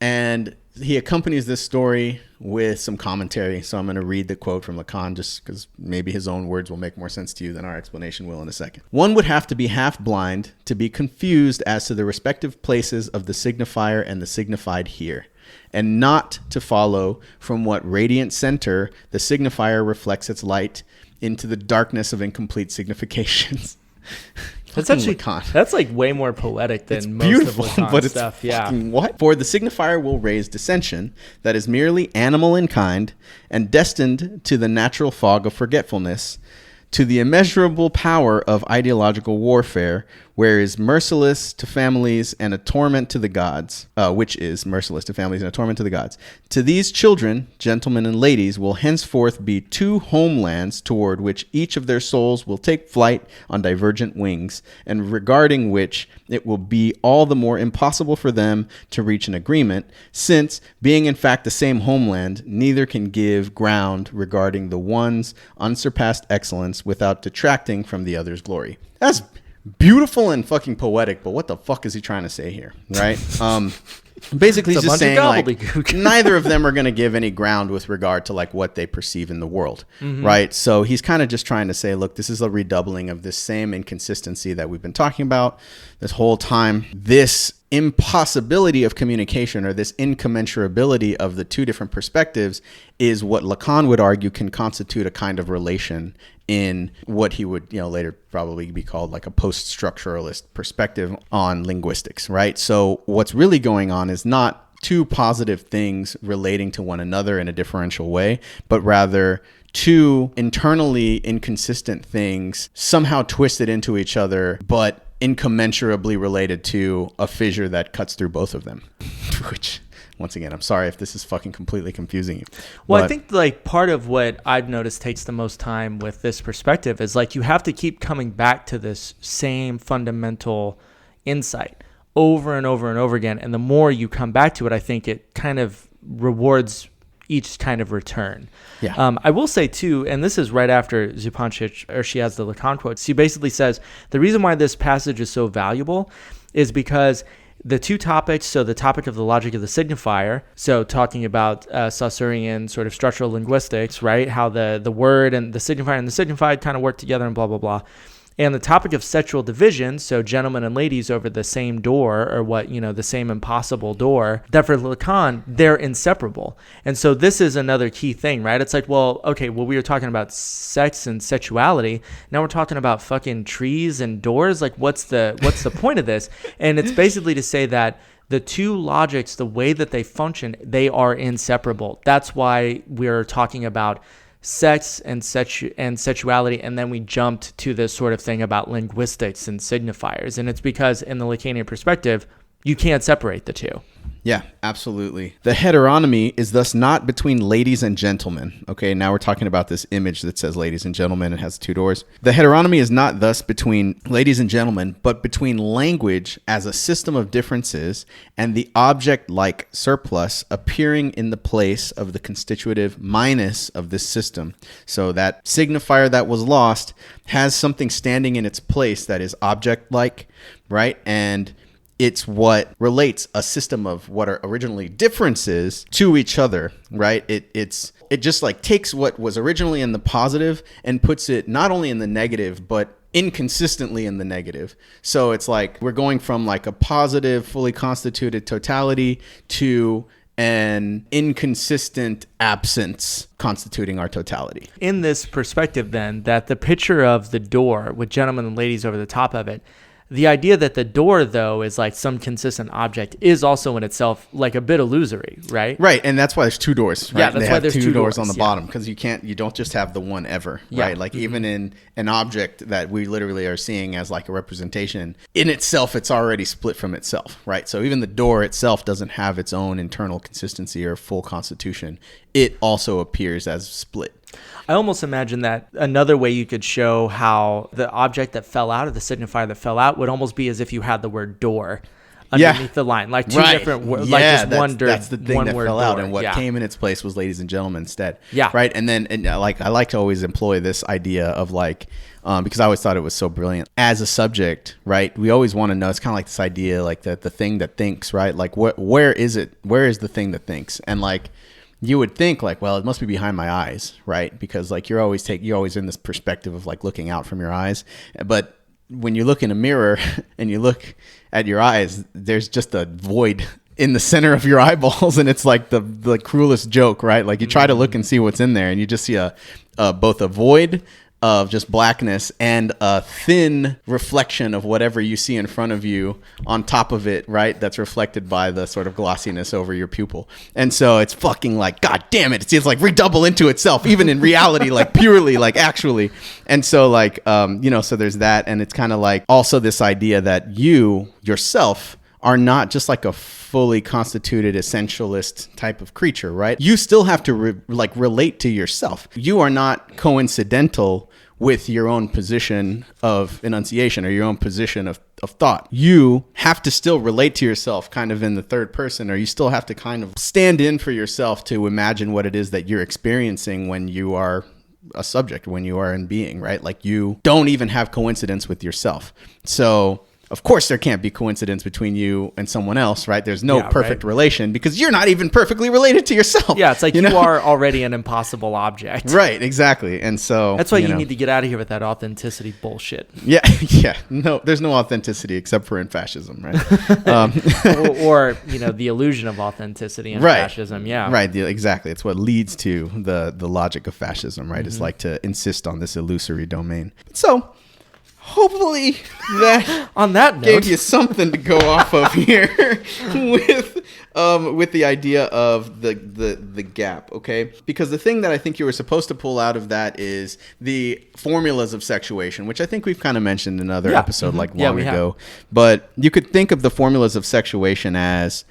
And he accompanies this story with some commentary. So I'm going to read the quote from Lacan just because maybe his own words will make more sense to you than our explanation will in a second. One would have to be half blind to be confused as to the respective places of the signifier and the signified here, and not to follow from what radiant center the signifier reflects its light into the darkness of incomplete significations. That's like way more poetic than most of Lacan's stuff. Yeah. What? For the signifier will raise dissension that is merely animal in kind and destined to the natural fog of forgetfulness, to the immeasurable power of ideological warfare, where is merciless to families and a torment to the gods, which is merciless to families and a torment to the gods. To these children, gentlemen and ladies, will henceforth be two homelands toward which each of their souls will take flight on divergent wings, and regarding which it will be all the more impossible for them to reach an agreement, since, being in fact the same homeland, neither can give ground regarding the one's unsurpassed excellence without detracting from the other's glory. That's beautiful and fucking poetic, but what the fuck is he trying to say here, right? Basically, he's just saying like neither of them are going to give any ground with regard to like what they perceive in the world, right? So he's kind of just trying to say, look, this is a redoubling of this same inconsistency that we've been talking about. this whole time, this impossibility of communication or this incommensurability of the two different perspectives is what Lacan would argue can constitute a kind of relation in what he would, later probably be called like a post-structuralist perspective on linguistics, right? So what's really going on is not two positive things relating to one another in a differential way, but rather two internally inconsistent things somehow twisted into each other, but incommensurably related to a fissure that cuts through both of them. Which, once again, I'm sorry if this is fucking completely confusing you. Well, I think like part of what I've noticed takes the most time with this perspective is like you have to keep coming back to this same fundamental insight over and over and over again. And the more you come back to it, I think it kind of rewards each kind of return. Yeah. I will say too, and this is right after Zupancic, or she has the Lacan quote. She basically says, the reason why this passage is so valuable is because the two topics, so the topic of the logic of the signifier, so talking about Saussurean sort of structural linguistics, right? How the word and the signifier and the signified kind of work together and blah, blah, blah. And the topic of sexual division, so gentlemen and ladies over the same door, or what, the same impossible door, that for Lacan, they're inseparable. And so this is another key thing, right? It's like, well, we were talking about sex and sexuality. Now we're talking about fucking trees and doors. Like, what's the point of this? And it's basically to say that the two logics, the way that they function, they are inseparable. That's why we're talking about sex and sexuality, and then we jumped to this sort of thing about linguistics and signifiers. And it's because in the Lacanian perspective, you can't separate the two. Yeah, absolutely. The heteronomy is thus not between ladies and gentlemen. Okay, now we're talking about this image that says ladies and gentlemen. It has two doors. The heteronomy is not thus between ladies and gentlemen, but between language as a system of differences and the object-like surplus appearing in the place of the constitutive minus of this system. So that signifier that was lost has something standing in its place that is object-like, right? And it's what relates a system of what are originally differences to each other, right? It just like takes what was originally in the positive and puts it not only in the negative, but inconsistently in the negative. So it's like we're going from like a positive, fully constituted totality to an inconsistent absence constituting our totality. In this perspective, then, that the picture of the door with gentlemen and ladies over the top of it, the idea that the door, though, is like some consistent object is also in itself like a bit illusory, right? Right, and that's why there's two doors, right? Yeah, that's why there's two doors on the bottom, because you don't just have the one ever, right? Like even in an object that we literally are seeing as like a representation, in itself, it's already split from itself, right? So even the door itself doesn't have its own internal consistency or full constitution. It also appears as split. I almost imagine that another way you could show how the object that fell out, or the signifier that fell out, would almost be as if you had the word door underneath the line, like two different words, like just one door. That's the thing that fell out, and what came in its place was ladies and gentlemen instead. Yeah, right. And then, like, I like to always employ this idea of like, because I always thought it was so brilliant as a subject, right? We always want to know. It's kind of like this idea, like the thing that thinks, right? Like, where is it? Where is the thing that thinks? And like, you would think like, well, it must be behind my eyes, right? Because like you're always in this perspective of like looking out from your eyes. But when you look in a mirror and you look at your eyes, there's just a void in the center of your eyeballs, and it's like the cruelest joke, right? Like you try to look and see what's in there, and you just see both a void of just blackness and a thin reflection of whatever you see in front of you on top of it, right? That's reflected by the sort of glossiness over your pupil. And so it's fucking like, God damn it. It's like redouble into itself, even in reality, like purely, like actually. And so like, so there's that. And it's kind of like also this idea that you yourself are not just like a fully constituted essentialist type of creature, right? You still have to relate to yourself. You are not coincidental with your own position of enunciation or your own position of thought. You have to still relate to yourself kind of in the third person, or you still have to kind of stand in for yourself to imagine what it is that you're experiencing when you are a subject, when you are in being, right? Like you don't even have coincidence with yourself. So of course there can't be coincidence between you and someone else, right? There's no perfect relation because you're not even perfectly related to yourself. Yeah, it's like you are already an impossible object. Right, exactly. And so that's why you need to get out of here with that authenticity bullshit. Yeah. No, there's no authenticity except for in fascism, right? or the illusion of authenticity in fascism. Yeah. Right, exactly. It's what leads to the logic of fascism, right? It's like to insist on this illusory domain. So hopefully that on that note gave you something to go off of here with the idea of the gap, okay? Because the thing that I think you were supposed to pull out of that is the formulas of sexuation, which I think we've kind of mentioned in another episode long ago. But you could think of the formulas of sexuation as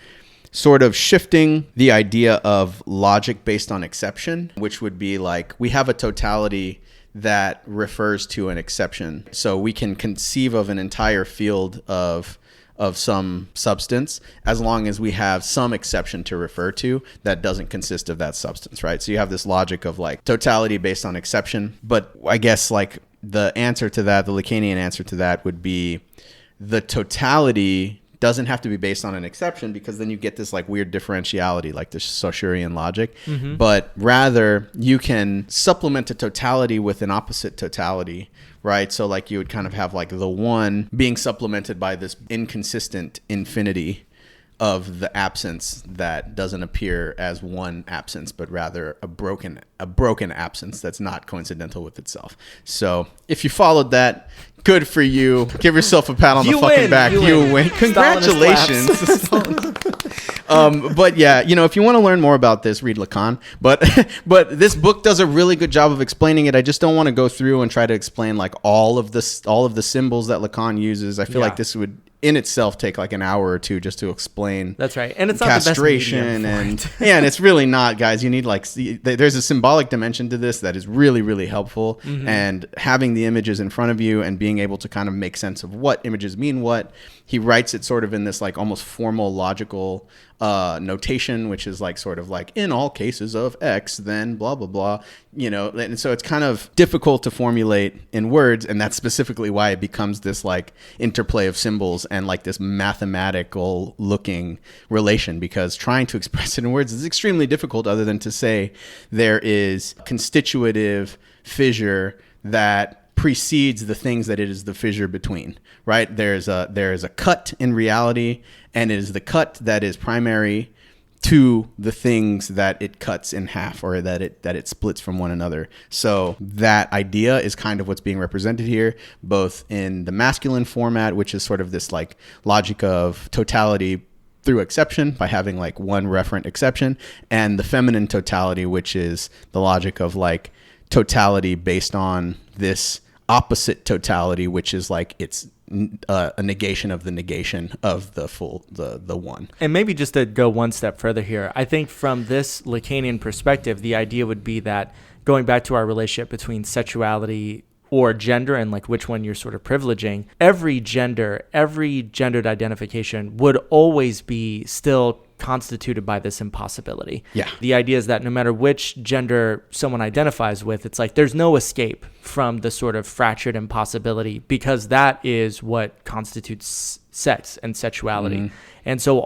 sort of shifting the idea of logic based on exception, which would be like we have a totality that refers to an exception. So we can conceive of an entire field of some substance as long as we have some exception to refer to that doesn't consist of that substance, right? So you have this logic of like totality based on exception. But I guess like the answer to that, the Lacanian answer to that would be the totality doesn't have to be based on an exception, because then you get this like weird differentiality, like the Saussurean logic. But rather you can supplement a totality with an opposite totality, right? So like you would kind of have like the one being supplemented by this inconsistent infinity of the absence that doesn't appear as one absence, but rather a broken absence that's not coincidental with itself. So if you followed that, good for you. Give yourself a pat on the fucking back. You win. Congratulations. But yeah, if you want to learn more about this, read Lacan. But this book does a really good job of explaining it. I just don't want to go through and try to explain like all of the symbols that Lacan uses. I feel like this would in itself take like an hour or two just to explain. That's right. And it's not castration the best and it's really not, guys. You need there's a symbolic dimension to this that is really, really helpful. And having the images in front of you and being able to kind of make sense of what images mean what. He writes it sort of in this like almost formal logical notation, which is like sort of like in all cases of X, then blah, blah, blah, and so it's kind of difficult to formulate in words. And that's specifically why it becomes this like interplay of symbols and like this mathematical looking relation, because trying to express it in words is extremely difficult other than to say there is constitutive fissure that precedes the things that it is the fissure between, right? There is a cut in reality, and it is the cut that is primary to the things that it cuts in half, or that it splits from one another. So that idea is kind of what's being represented here, both in the masculine format, which is sort of this like logic of totality through exception by having like one referent exception, and the feminine totality, which is the logic of like totality based on this opposite totality, which is like it's a negation of the negation of the one. And maybe just to go one step further here, I think from this Lacanian perspective, the idea would be that going back to our relationship between sexuality or gender and like which one you're sort of privileging, every gendered identification would always be still constituted by this impossibility. Yeah. The idea is that no matter which gender someone identifies with, it's like there's no escape from the sort of fractured impossibility, because that is what constitutes sex and sexuality. And so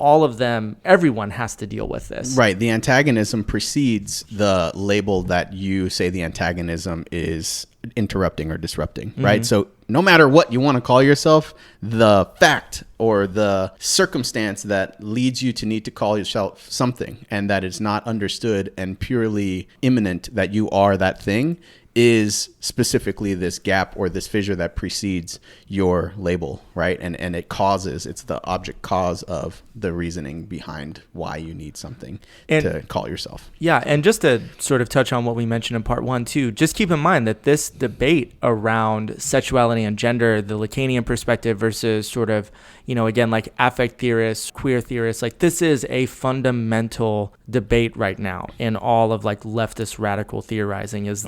everyone has to deal with this. Right. The antagonism precedes the label that you say the antagonism is interrupting or disrupting, right? So no matter what you want to call yourself, the fact or the circumstance that leads you to need to call yourself something, and that it's not understood and purely imminent that you are that thing, is specifically this gap or this fissure that precedes your label, right? And it's the object cause of the reasoning behind why you need something to call yourself. Yeah, and just to sort of touch on what we mentioned in part 1 too, just keep in mind that this debate around sexuality and gender, the Lacanian perspective versus sort of, again, like affect theorists, queer theorists, like this is a fundamental debate right now in all of like leftist radical theorizing is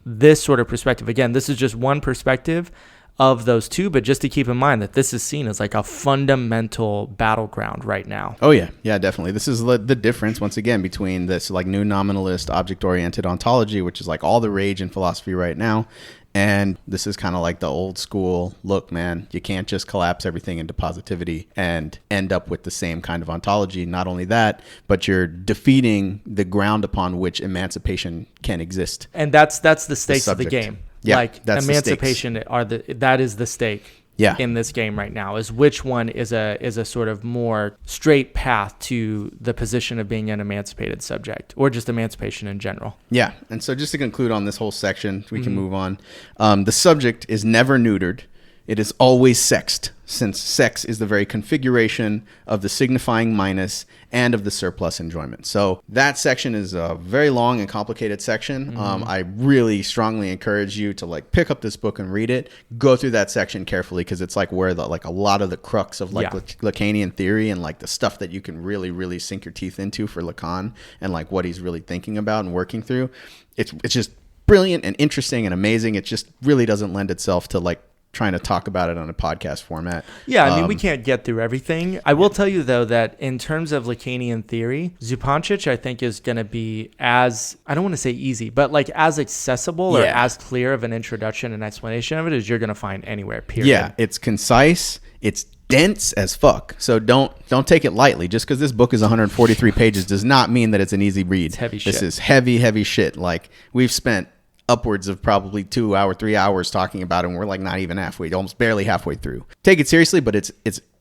this sort of perspective. Again, this is just one perspective of those two, but just to keep in mind that this is seen as like a fundamental battleground right now. Oh yeah, definitely. This is the difference once again between this like new nominalist object-oriented ontology, which is like all the rage in philosophy right now, And this is kind of like the old school, look, man, you can't just collapse everything into positivity and end up with the same kind of ontology. Not only that, but you're defeating the ground upon which emancipation can exist. And that's the stakes of the game. Yeah, like that's emancipation that is the stake. Yeah. In this game right now, is which one is a sort of more straight path to the position of being an emancipated subject, or just emancipation in general. Yeah. And so just to conclude on this whole section, we can move on. The subject is never neutered. It is always sexed, since sex is the very configuration of the signifying minus and of the surplus enjoyment. So that section is a very long and complicated section. I really strongly encourage you to like pick up this book and read it. Go through that section carefully, because it's like where the like a lot of the crux of like Lacanian theory and like the stuff that you can really, really sink your teeth into for Lacan and like what he's really thinking about and working through. It's just brilliant and interesting and amazing. It just really doesn't lend itself to like trying to talk about it on a podcast format. Yeah, I mean, we can't get through everything. I will tell you, though, that in terms of Lacanian theory, Zupancic, I think, is going to be as, I don't want to say easy, but like as accessible or as clear of an introduction and explanation of it as you're going to find anywhere, period. Yeah, it's concise. It's dense as fuck. So don't take it lightly. Just because this book is 143 pages does not mean that it's an easy read. It's heavy shit. This is heavy shit. Like, we've spent upwards of probably 2 hours, 3 hours talking about it, and we're like not even halfway, almost barely halfway through. Take it seriously, but it's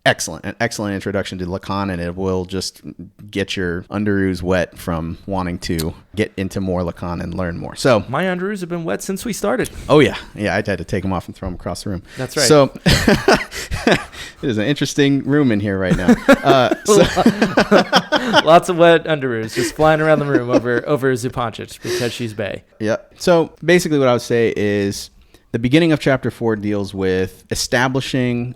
excellent, an excellent introduction to Lacan, and it will just get your underoos wet from wanting to get into more Lacan and learn more. So my underoos have been wet since we started. Oh yeah, I had to take them off and throw them across the room. That's right. So it is an interesting room in here right now. Lots of wet underoos just flying around the room over Zupancic because she's bae. Yeah. So basically, what I would say is, the beginning of chapter 4 deals with establishing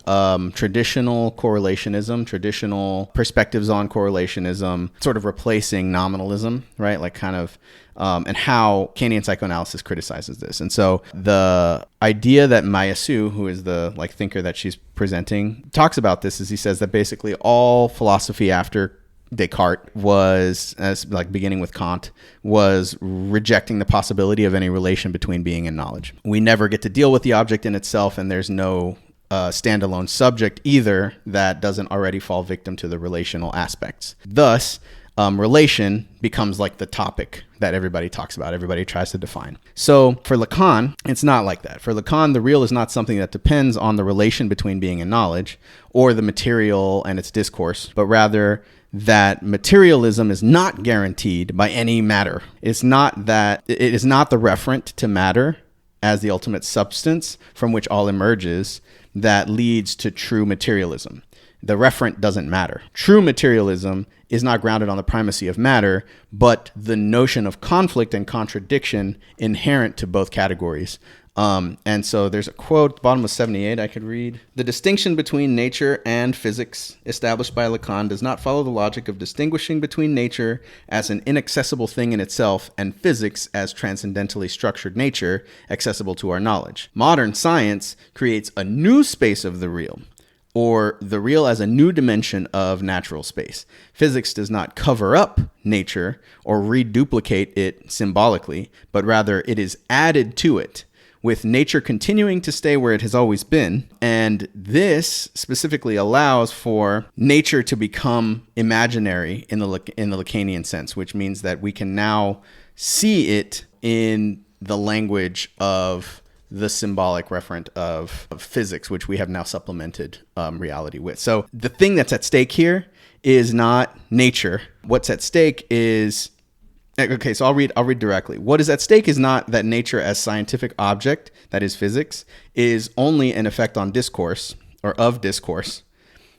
traditional correlationism, traditional perspectives on correlationism, sort of replacing nominalism, right? Like kind of, and how Lacanian psychoanalysis criticizes this. And so the idea that Meillassoux, who is the like thinker that she's presenting, talks about this is he says that basically all philosophy after Descartes was, as like beginning with Kant, was rejecting the possibility of any relation between being and knowledge. We never get to deal with the object in itself, and there's no standalone subject either that doesn't already fall victim to the relational aspects. Thus, relation becomes like the topic that everybody talks about, everybody tries to define. So for Lacan, it's not like that. For Lacan, the real is not something that depends on the relation between being and knowledge, or the material and its discourse, but rather that materialism is not guaranteed by any matter. It is not the referent to matter as the ultimate substance from which all emerges that leads to true materialism. The referent doesn't matter. True materialism is not grounded on the primacy of matter, but the notion of conflict and contradiction inherent to both categories. And so there's a quote at the bottom of 78 I could read. The distinction between nature and physics established by Lacan does not follow the logic of distinguishing between nature as an inaccessible thing in itself and physics as transcendentally structured nature accessible to our knowledge. Modern science creates a new space of the real, or the real as a new dimension of natural space. Physics does not cover up nature or reduplicate it symbolically, but rather it is added to it, with nature continuing to stay where it has always been. And this specifically allows for nature to become imaginary in the Lacanian sense, which means that we can now see it in the language of the symbolic referent of physics, which we have now supplemented reality with. So the thing that's at stake here is not nature. What's at stake is, okay, so I'll read directly. What is at stake is not that nature as scientific object, that is physics, is only an effect on discourse or of discourse.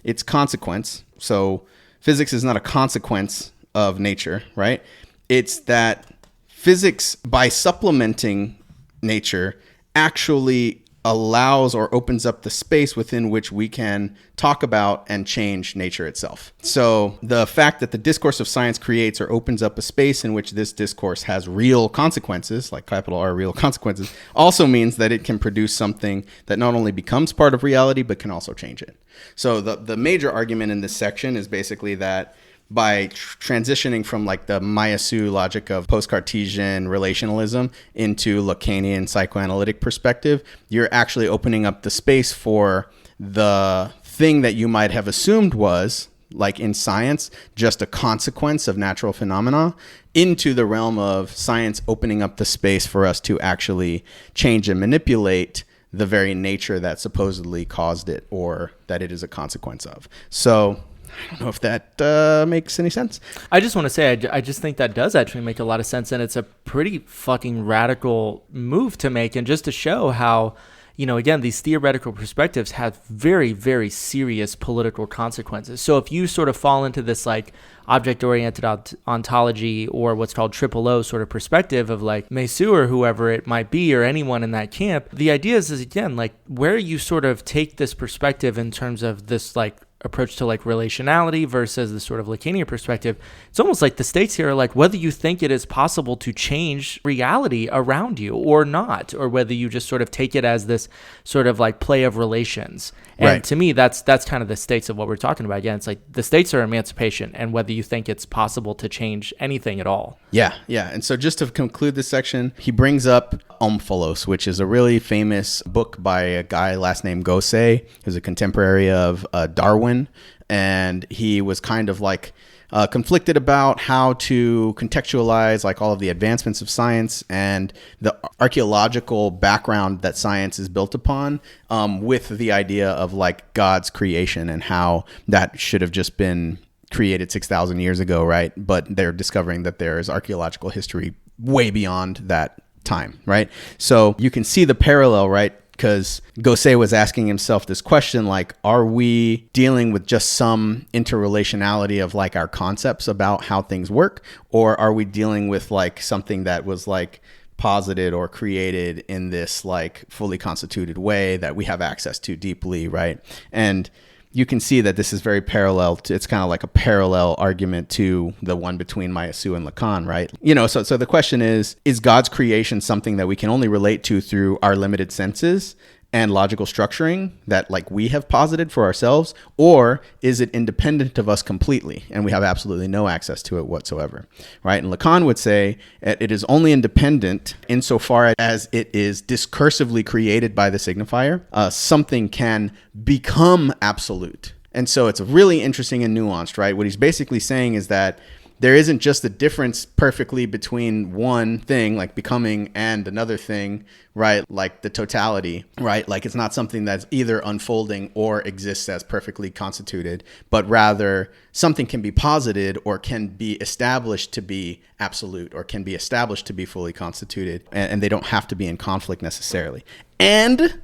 It's consequence. So physics is not a consequence of nature, right? It's that physics, by supplementing nature, actually allows or opens up the space within which we can talk about and change nature itself. So the fact that the discourse of science creates or opens up a space in which this discourse has real consequences, like capital R, real consequences, also means that it can produce something that not only becomes part of reality, but can also change it. So the major argument in this section is basically that by transitioning from like the Meillassoux logic of post-Cartesian relationalism into Lacanian psychoanalytic perspective, you're actually opening up the space for the thing that you might have assumed was, like in science, just a consequence of natural phenomena, into the realm of science opening up the space for us to actually change and manipulate the very nature that supposedly caused it or that it is a consequence of. So I don't know if that makes any sense. I just want to say, I just think that does actually make a lot of sense, and it's a pretty fucking radical move to make, and just to show how, you know, again, these theoretical perspectives have very, very serious political consequences. So if you sort of fall into this like object-oriented ontology or what's called triple O sort of perspective of like Meillassoux or whoever it might be or anyone in that camp, the idea is again, like where you sort of take this perspective in terms of this like approach to like relationality versus the sort of Lacanian perspective, it's almost like the stakes here are like whether you think it is possible to change reality around you or not, or whether you just sort of take it as this sort of like play of relations. And right. To me, that's kind of the stakes of what we're talking about. Again, it's like the stakes are emancipation and whether you think it's possible to change anything at all. Yeah. And so just to conclude this section, he brings up Omphalos, which is a really famous book by a guy last name Gosse, who's a contemporary of Darwin. And he was kind of like conflicted about how to contextualize like all of the advancements of science and the archaeological background that science is built upon, with the idea of like God's creation and how that should have just been created 6,000 years ago, right? But they're discovering that there is archaeological history way beyond that time, right? So you can see the parallel, right? Because Gosse was asking himself this question, like, are we dealing with just some interrelationality of like our concepts about how things work? Or are we dealing with like something that was like posited or created in this like fully constituted way that we have access to deeply, right? And you can see that this is very parallel to, it's kind of like a parallel argument to the one between Meillassoux and Lacan, right? You know, so the question is God's creation something that we can only relate to through our limited senses and logical structuring that like we have posited for ourselves, or is it independent of us completely and we have absolutely no access to it whatsoever, right? And Lacan would say it is only independent insofar as it is discursively created by the signifier. Something can become absolute. And so it's really interesting and nuanced, right? What he's basically saying is that there isn't just a difference perfectly between one thing, like becoming, and another thing, right? Like the totality, right? Like it's not something that's either unfolding or exists as perfectly constituted, but rather something can be posited or can be established to be absolute or can be established to be fully constituted, and they don't have to be in conflict necessarily. And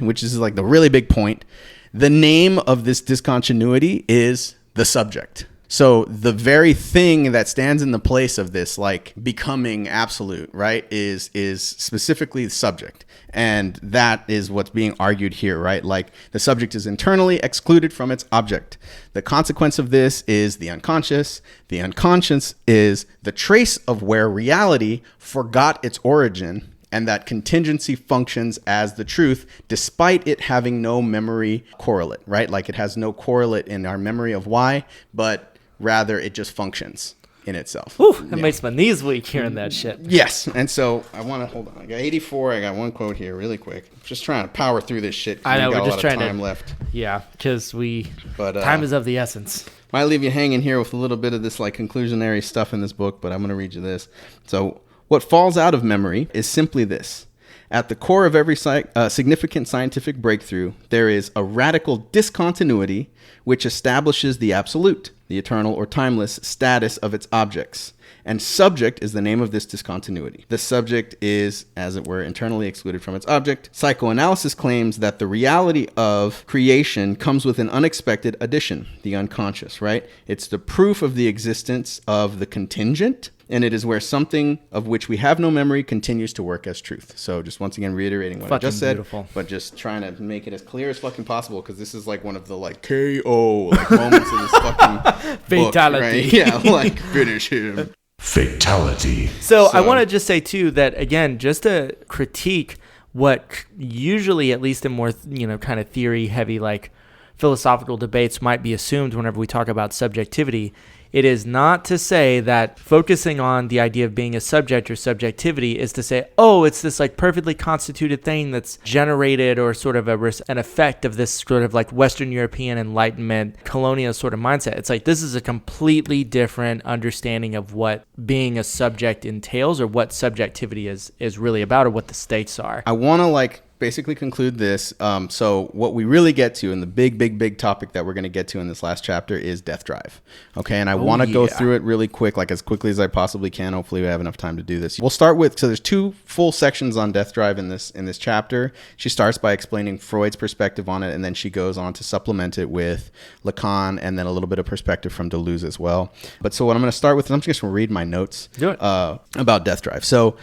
which is like the really big point, the name of this discontinuity is the subject. So the very thing that stands in the place of this, like becoming absolute, right, is specifically the subject. And that is what's being argued here, right? Like the subject is internally excluded from its object. The consequence of this is the unconscious. The unconscious is the trace of where reality forgot its origin, and that contingency functions as the truth despite it having no memory correlate, right? Like it has no correlate in our memory of why, but rather it just functions in itself. Ooh, that makes my knees weak hearing that shit. Yes. And so I want to hold on. I got 84. I got one quote here really quick. Just trying to power through this shit. I know, we're just trying time left. Yeah, because time is of the essence. Might leave you hanging here with a little bit of this like conclusionary stuff in this book, but I'm going to read you this. So what falls out of memory is simply this. At the core of every significant scientific breakthrough, there is a radical discontinuity which establishes the absolute, the eternal or timeless status of its objects. And subject is the name of this discontinuity. The subject is, as it were, internally excluded from its object. Psychoanalysis claims that the reality of creation comes with an unexpected addition, the unconscious, right? It's the proof of the existence of the contingent, and it is where something of which we have no memory continues to work as truth. So just once again reiterating what I just said, but just trying to make it as clear as fucking possible, because this is like one of the like KO like moments in this fucking fatality. Book, right? Yeah, like finish him. Fatality. So I want to just say too that again, just to critique what usually, at least in more kind of theory heavy like philosophical debates might be assumed whenever we talk about subjectivity, It is not to say that focusing on the idea of being a subject or subjectivity is to say, oh, it's this like perfectly constituted thing that's generated or sort of an effect of this sort of like Western European Enlightenment colonial sort of mindset. It's like this is a completely different understanding of what being a subject entails or what subjectivity is really about or what the states are. I want to basically conclude this. So what we really get to, and the big topic that we're going to get to in this last chapter is death drive. Okay. And I want to go through it really quick, like as quickly as I possibly can. Hopefully we have enough time to do this. We'll start with, so there's 2 full sections on death drive in this chapter. She starts by explaining Freud's perspective on it, and then she goes on to supplement it with Lacan and then a little bit of perspective from Deleuze as well. But so what I'm going to start with, I'm just going to read my notes about death drive. So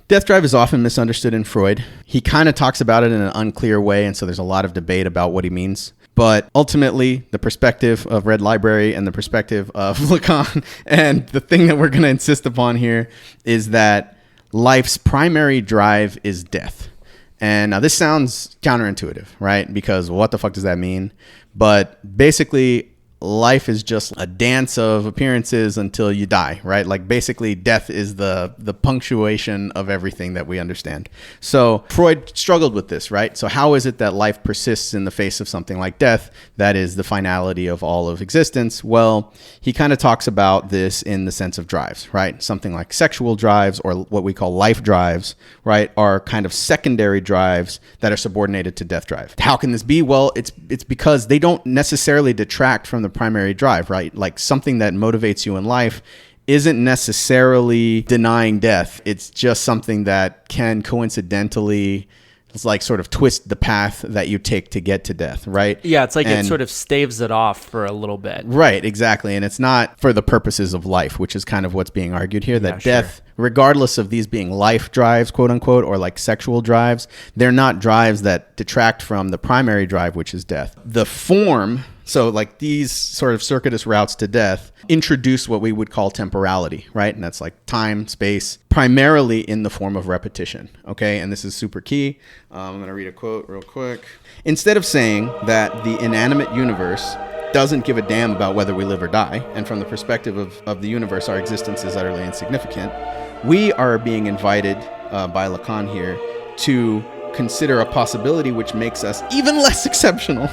death drive is often misunderstood in Freud. He kind of talks about it in an unclear way, and so there's a lot of debate about what he means. But ultimately, the perspective of Red Library and the perspective of Lacan, and the thing that we're going to insist upon here is that life's primary drive is death. And now this sounds counterintuitive, right? Because what the fuck does that mean? But basically, life is just a dance of appearances until you die, right? Like basically death is the punctuation of everything that we understand. So Freud struggled with this, right? So how is it that life persists in the face of something like death that is the finality of all of existence? Well, he kind of talks about this in the sense of drives, right? Something like sexual drives or what we call life drives, right, are kind of secondary drives that are subordinated to death drive. How can this be? Well, it's because they don't necessarily detract from the primary drive, right? Like something that motivates you in life isn't necessarily denying death. It's just something that can coincidentally sort of twist the path that you take to get to death, right? Yeah, it's like it sort of staves it off for a little bit. Right, exactly. And it's not for the purposes of life, which is kind of what's being argued here, that death, regardless of these being life drives, quote unquote, or like sexual drives, they're not drives that detract from the primary drive, which is death. The form, so like these sort of circuitous routes to death introduce what we would call temporality, right? And that's like time, space, primarily in the form of repetition, okay? And this is super key. I'm going to read a quote real quick. Instead of saying that the inanimate universe doesn't give a damn about whether we live or die, and from the perspective of the universe, our existence is utterly insignificant, we are being invited by Lacan here to consider a possibility which makes us even less exceptional.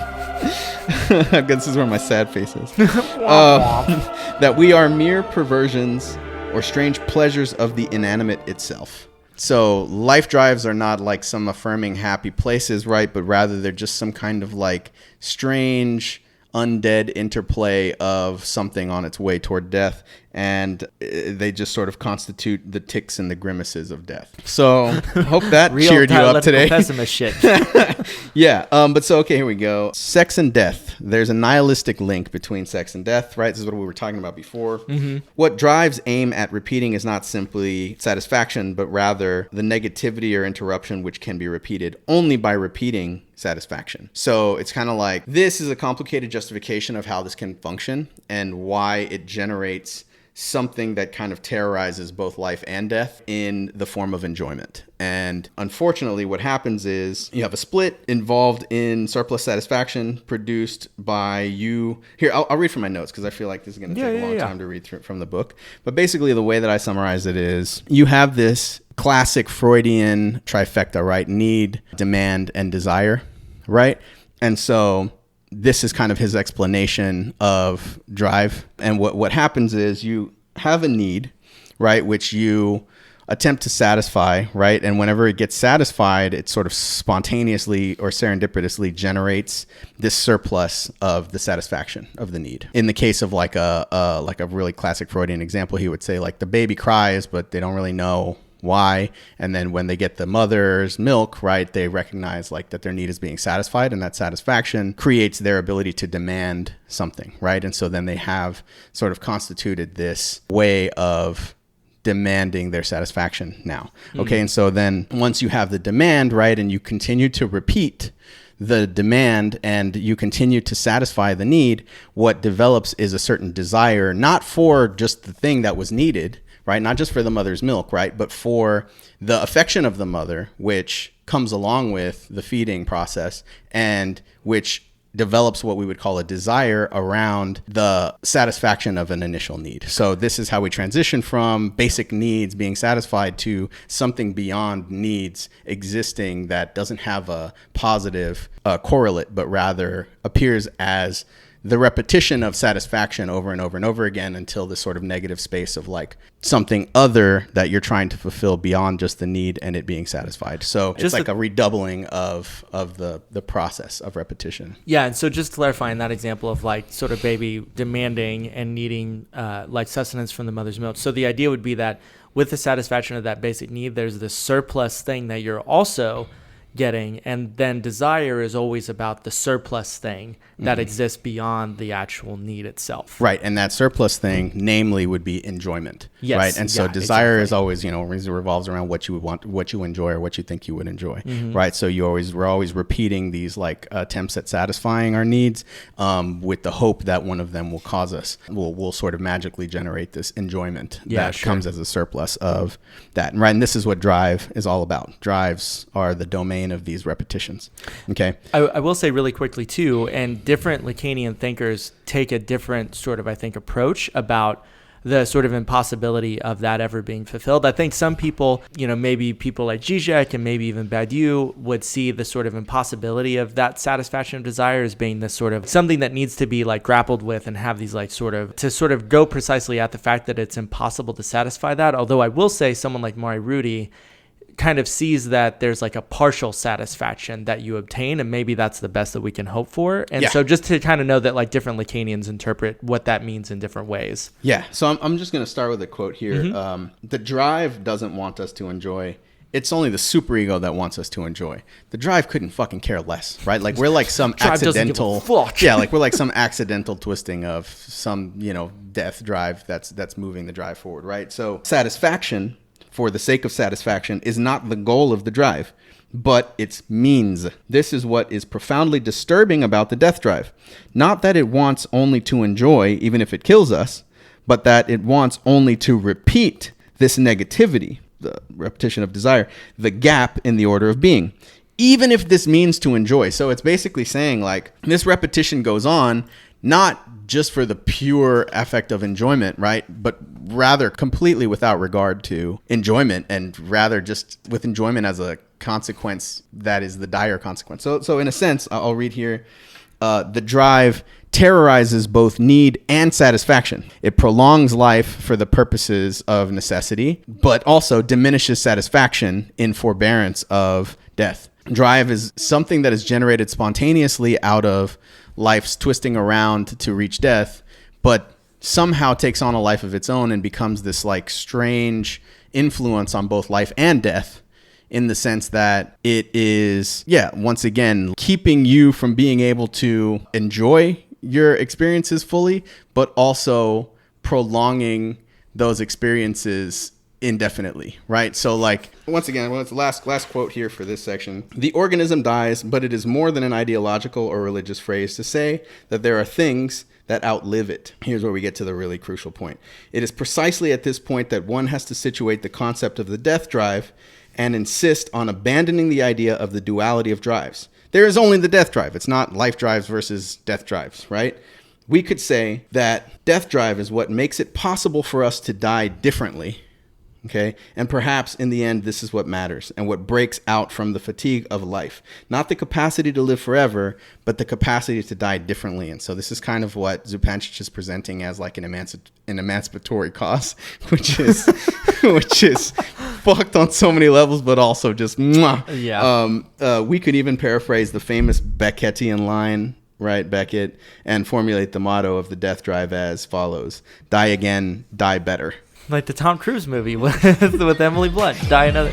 I guess this is where my sad face is. That we are mere perversions or strange pleasures of the inanimate itself. So life drives are not like some affirming happy places, right? But rather they're just some kind of like strange undead interplay of something on its way toward death, and they just sort of constitute the tics and the grimaces of death. So hope that cheered you up today. Pessimist shit. Yeah. But so, okay, here we go. Sex and death. There's a nihilistic link between sex and death, right? This is what we were talking about before. Mm-hmm. What drives aim at repeating is not simply satisfaction, but rather the negativity or interruption which can be repeated only by repeating satisfaction. So it's kind of like this is a complicated justification of how this can function and why it generates something that kind of terrorizes both life and death in the form of enjoyment. And unfortunately, what happens is you have a split involved in surplus satisfaction produced by you. Here, I'll read from my notes because I feel like this is going to take a long time to read through from the book. But basically, the way that I summarize it is you have this classic Freudian trifecta, right? Need, demand, and desire, right? And so this is kind of his explanation of drive. And what happens is you have a need, right, which you attempt to satisfy, right? And whenever it gets satisfied, it sort of spontaneously or serendipitously generates this surplus of the satisfaction of the need. In the case of like a really classic Freudian example, he would say like the baby cries, but they don't really know why. And then when they get the mother's milk, right, they recognize like that their need is being satisfied, and that satisfaction creates their ability to demand something, right? And so then they have sort of constituted this way of demanding their satisfaction now. Okay. And so then once you have the demand, right, and you continue to repeat the demand and you continue to satisfy the need, what develops is a certain desire, not for just the thing that was needed, right? Not just for the mother's milk, right? But for the affection of the mother, which comes along with the feeding process and which develops what we would call a desire around the satisfaction of an initial need. So this is how we transition from basic needs being satisfied to something beyond needs existing that doesn't have a positive correlate, but rather appears as the repetition of satisfaction over and over and over again until this sort of negative space of like something other that you're trying to fulfill beyond just the need and it being satisfied. So it's like a redoubling of the process of repetition. Yeah. And so just clarifying that example of like sort of baby demanding and needing like sustenance from the mother's milk. So the idea would be that with the satisfaction of that basic need, there's this surplus thing that you're also getting, and then desire is always about the surplus thing that exists beyond the actual need itself. Right, and that surplus thing, namely, would be enjoyment. Yes, right, and so desire is always, revolves around what you would want, what you enjoy, or what you think you would enjoy. Right, so we're always repeating these like attempts at satisfying our needs, with the hope that one of them will cause us, will sort of magically generate this enjoyment that comes as a surplus of that. Right, and this is what drive is all about. Drives are the domain of these repetitions. Okay. I will say really quickly too, and different Lacanian thinkers take a different sort of, I think, approach about the sort of impossibility of that ever being fulfilled. I think some people, maybe people like Zizek and maybe even Badiou would see the sort of impossibility of that satisfaction of desire as being this sort of something that needs to be like grappled with and have these like sort of go precisely at the fact that it's impossible to satisfy that. Although I will say someone like Mari Rudy kind of sees that there's like a partial satisfaction that you obtain, and maybe that's the best that we can hope for. And so just to kind of know that like different Lacanians interpret what that means in different ways. Yeah. So I'm just going to start with a quote here. The drive doesn't want us to enjoy. It's only the superego that wants us to enjoy. The drive couldn't fucking care less, right? Like we're like some accidental, like we're like some accidental twisting of some, death drive that's moving the drive forward, right? So satisfaction, for the sake of satisfaction, is not the goal of the drive, but its means. This is what is profoundly disturbing about the death drive. Not that it wants only to enjoy, even if it kills us, but that it wants only to repeat this negativity, the repetition of desire, the gap in the order of being, even if this means to enjoy. So it's basically saying like this repetition goes on, not just for the pure affect of enjoyment, right? But rather completely without regard to enjoyment, and rather just with enjoyment as a consequence that is the dire consequence. So in a sense, I'll read here, the drive terrorizes both need and satisfaction. It prolongs life for the purposes of necessity, but also diminishes satisfaction in forbearance of death. Drive is something that is generated spontaneously out of life's twisting around to reach death, but somehow takes on a life of its own and becomes this like strange influence on both life and death, in the sense that it is, once again, keeping you from being able to enjoy your experiences fully, but also prolonging those experiences indefinitely, right? So like, once again, it's the last quote here for this section. The organism dies, but it is more than an ideological or religious phrase to say that there are things that outlive it. Here's where we get to the really crucial point. It is precisely at this point that one has to situate the concept of the death drive and insist on abandoning the idea of the duality of drives. There is only the death drive. It's not life drives versus death drives, right? We could say that death drive is what makes it possible for us to die differently. Okay. And perhaps in the end, this is what matters and what breaks out from the fatigue of life. Not the capacity to live forever, but the capacity to die differently. And so this is kind of what Zupancic is presenting as like an emancipatory cause, which is fucked on so many levels, but also just mwah. Yeah. We could even paraphrase the famous Beckettian line, right, Beckett, and formulate the motto of the death drive as follows: die again, die better. Like the Tom Cruise movie with Emily Blunt. Die Another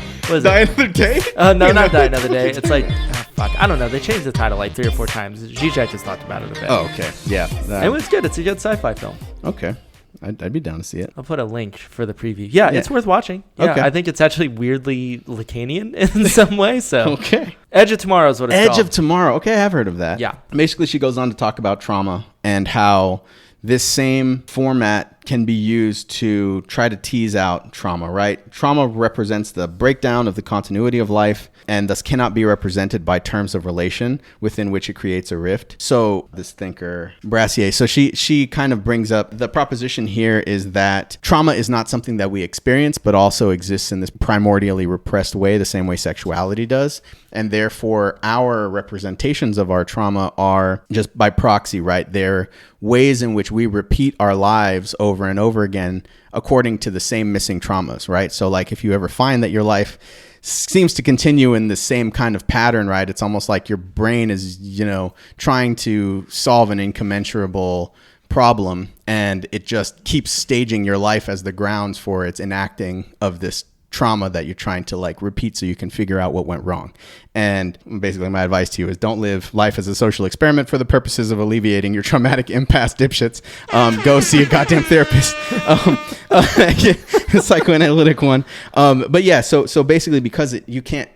Day? No, not Die Another Day. It's like, fuck. I don't know. They changed the title like 3 or 4 times. Zizek just talked about it a bit. Oh, okay. Yeah. It was good. It's a good sci-fi film. Okay. I'd be down to see it. I'll put a link for the preview. Yeah, it's worth watching. Yeah, okay. I think it's actually weirdly Lacanian in some way. So okay. Edge of Tomorrow is what it's called. Edge of Tomorrow. Okay, I have heard of that. Yeah. Basically, she goes on to talk about trauma and how this same format can be used to try to tease out trauma, right? Trauma represents the breakdown of the continuity of life and thus cannot be represented by terms of relation within which it creates a rift. So this thinker, Brassier, so she kind of brings up the proposition here is that trauma is not something that we experience, but also exists in this primordially repressed way, the same way sexuality does. And therefore, our representations of our trauma are just by proxy, right? They're ways in which we repeat our lives over and over again according to the same missing traumas, right? So like if you ever find that your life seems to continue in the same kind of pattern, right? It's almost like your brain is, trying to solve an incommensurable problem, and it just keeps staging your life as the grounds for its enacting of this trauma that you're trying to like repeat so you can figure out what went wrong. And basically my advice to you is don't live life as a social experiment for the purposes of alleviating your traumatic impasse, dipshits. Go see a goddamn therapist. Psychoanalytic one. But yeah, so basically because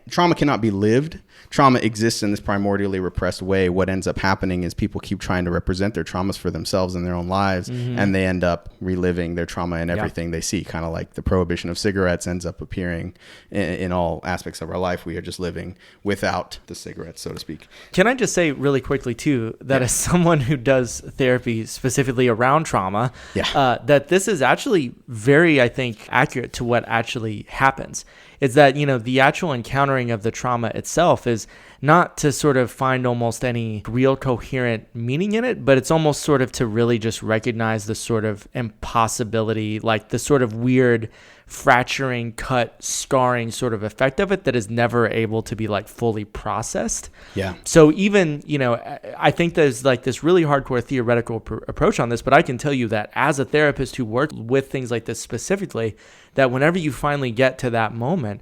trauma cannot be lived. Trauma exists in this primordially repressed way. What ends up happening is people keep trying to represent their traumas for themselves in their own lives, and they end up reliving their trauma in everything they see. Kind of like the prohibition of cigarettes ends up appearing in all aspects of our life. We are just living without the cigarettes, so to speak. Can I just say really quickly, too, that as someone who does therapy specifically around trauma, that this is actually very, I think, accurate to what actually happens. Is that, the actual encountering of the trauma itself is not to sort of find almost any real coherent meaning in it, but it's almost sort of to really just recognize the sort of impossibility, like the sort of weird fracturing, cut, scarring sort of effect of it that is never able to be like fully processed. Yeah. So even, I think there's like this really hardcore theoretical approach on this, but I can tell you that as a therapist who worked with things like this specifically, that whenever you finally get to that moment,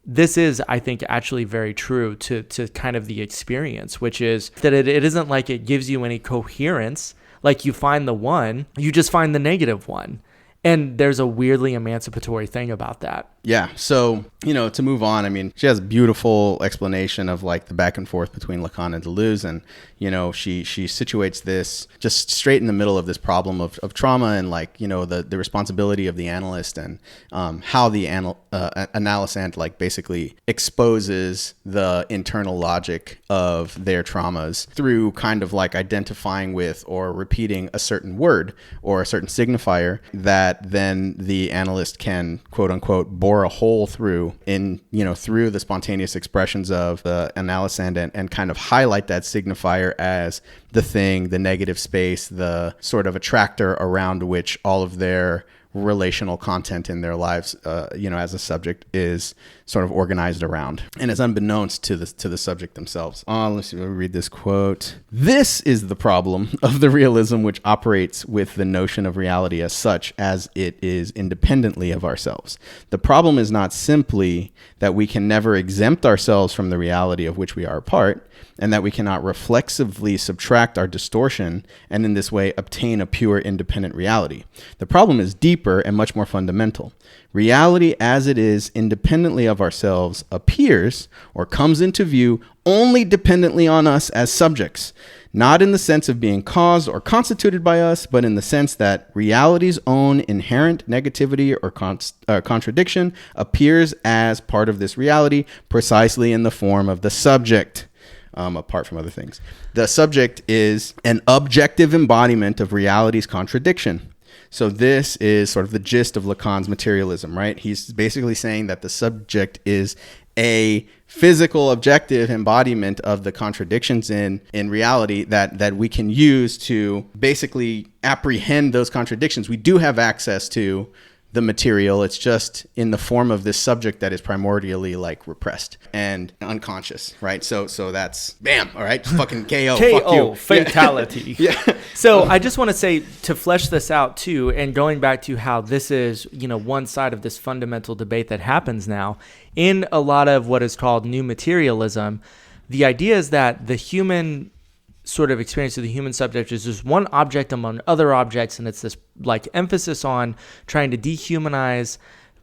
this is, I think, actually very true to kind of the experience, which is that it isn't like it gives you any coherence. Like you find the one, you just find the negative one. And there's a weirdly emancipatory thing about that. Yeah. So, to move on, I mean, she has a beautiful explanation of like the back and forth between Lacan and Deleuze. And, she situates this just straight in the middle of this problem of trauma and like, the responsibility of the analyst and how the analysant like basically exposes the internal logic of their traumas through kind of like identifying with or repeating a certain word or a certain signifier that then the analyst can quote unquote bore a hole through through the spontaneous expressions of the analysand and kind of highlight that signifier as the thing, the negative space, the sort of attractor around which all of their relational content in their lives, as a subject is sort of organized around, and it's unbeknownst to the subject themselves. Let's see, let me read this quote. This is the problem of the realism which operates with the notion of reality as such as it is independently of ourselves. The problem is not simply that we can never exempt ourselves from the reality of which we are a part, and that we cannot reflexively subtract our distortion and in this way obtain a pure independent reality. The problem is deeper and much more fundamental. Reality as it is independently of ourselves appears or comes into view only dependently on us as subjects, not in the sense of being caused or constituted by us, but in the sense that reality's own inherent negativity or contradiction appears as part of this reality precisely in the form of the subject. Apart from other things. The subject is an objective embodiment of reality's contradiction. So this is sort of the gist of Lacan's materialism, right? He's basically saying that the subject is a physical objective embodiment of the contradictions in reality that we can use to basically apprehend those contradictions. We do have access to the material. It's just in the form of this subject that is primordially like repressed and unconscious, right? So that's bam. All right, fucking KO. Fuck you. Fatality. Yeah. So I just want to say, to flesh this out too, and going back to how this is, one side of this fundamental debate that happens now in a lot of what is called new materialism. The idea is that the human sort of experience of the human subject is just one object among other objects, and it's this like emphasis on trying to dehumanize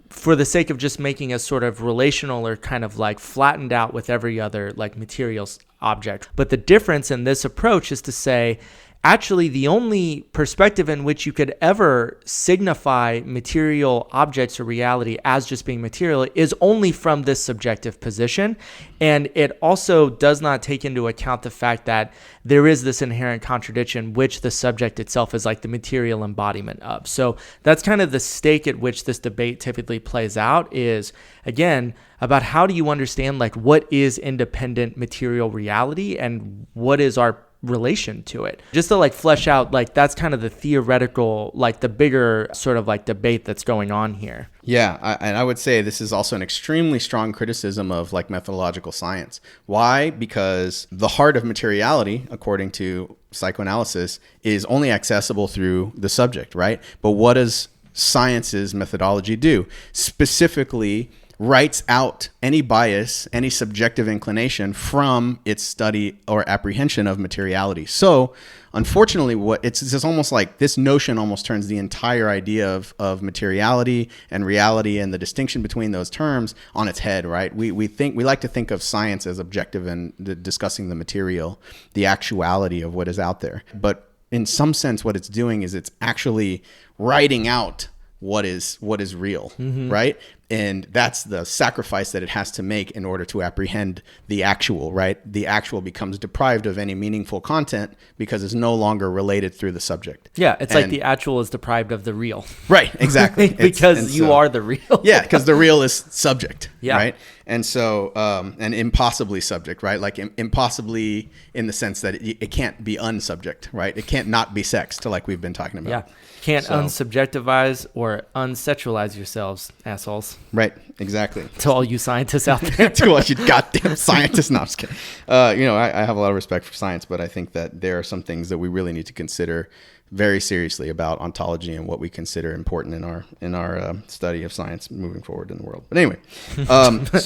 for the sake of just making us sort of relational or kind of like flattened out with every other like materials object. But the difference in this approach is to say, actually the only perspective in which you could ever signify material objects or reality as just being material is only from this subjective position. And it also does not take into account the fact that there is this inherent contradiction, which the subject itself is like the material embodiment of. So that's kind of the stake at which this debate typically plays out, is, again, about how do you understand like what is independent material reality and what is our relation to it. Just to like flesh out, like that's kind of the theoretical, like the bigger sort of like debate that's going on here. Yeah, and I would say this is also an extremely strong criticism of like methodological science. Why? Because the heart of materiality, according to psychoanalysis, is only accessible through the subject, right? But what does science's methodology do? Specifically, writes out any bias, any subjective inclination from its study or apprehension of materiality. So, unfortunately, it's almost like this notion almost turns the entire idea of materiality and reality and the distinction between those terms on its head, right? We like to think of science as objective and discussing the material, the actuality of what is out there. But in some sense, what it's doing is it's actually writing out what is real, right? And that's the sacrifice that it has to make in order to apprehend the actual, right? The actual becomes deprived of any meaningful content because it's no longer related through the subject. Yeah, it's like the actual is deprived of the real. Right, exactly. Because you are the real. Yeah, because the real is subject, yeah. Right? And so, and impossibly subject, right? Like impossibly in the sense that it can't be unsubject, right? It can't not be sexed, like we've been talking about. Yeah. Can't unsubjectivize or unsexualize yourselves, assholes. Right, exactly. To all you scientists out there. To all you goddamn scientists. No, I'm just kidding. I have a lot of respect for science, but I think that there are some things that we really need to consider very seriously about ontology and what we consider important in our study of science moving forward in the world. But anyway,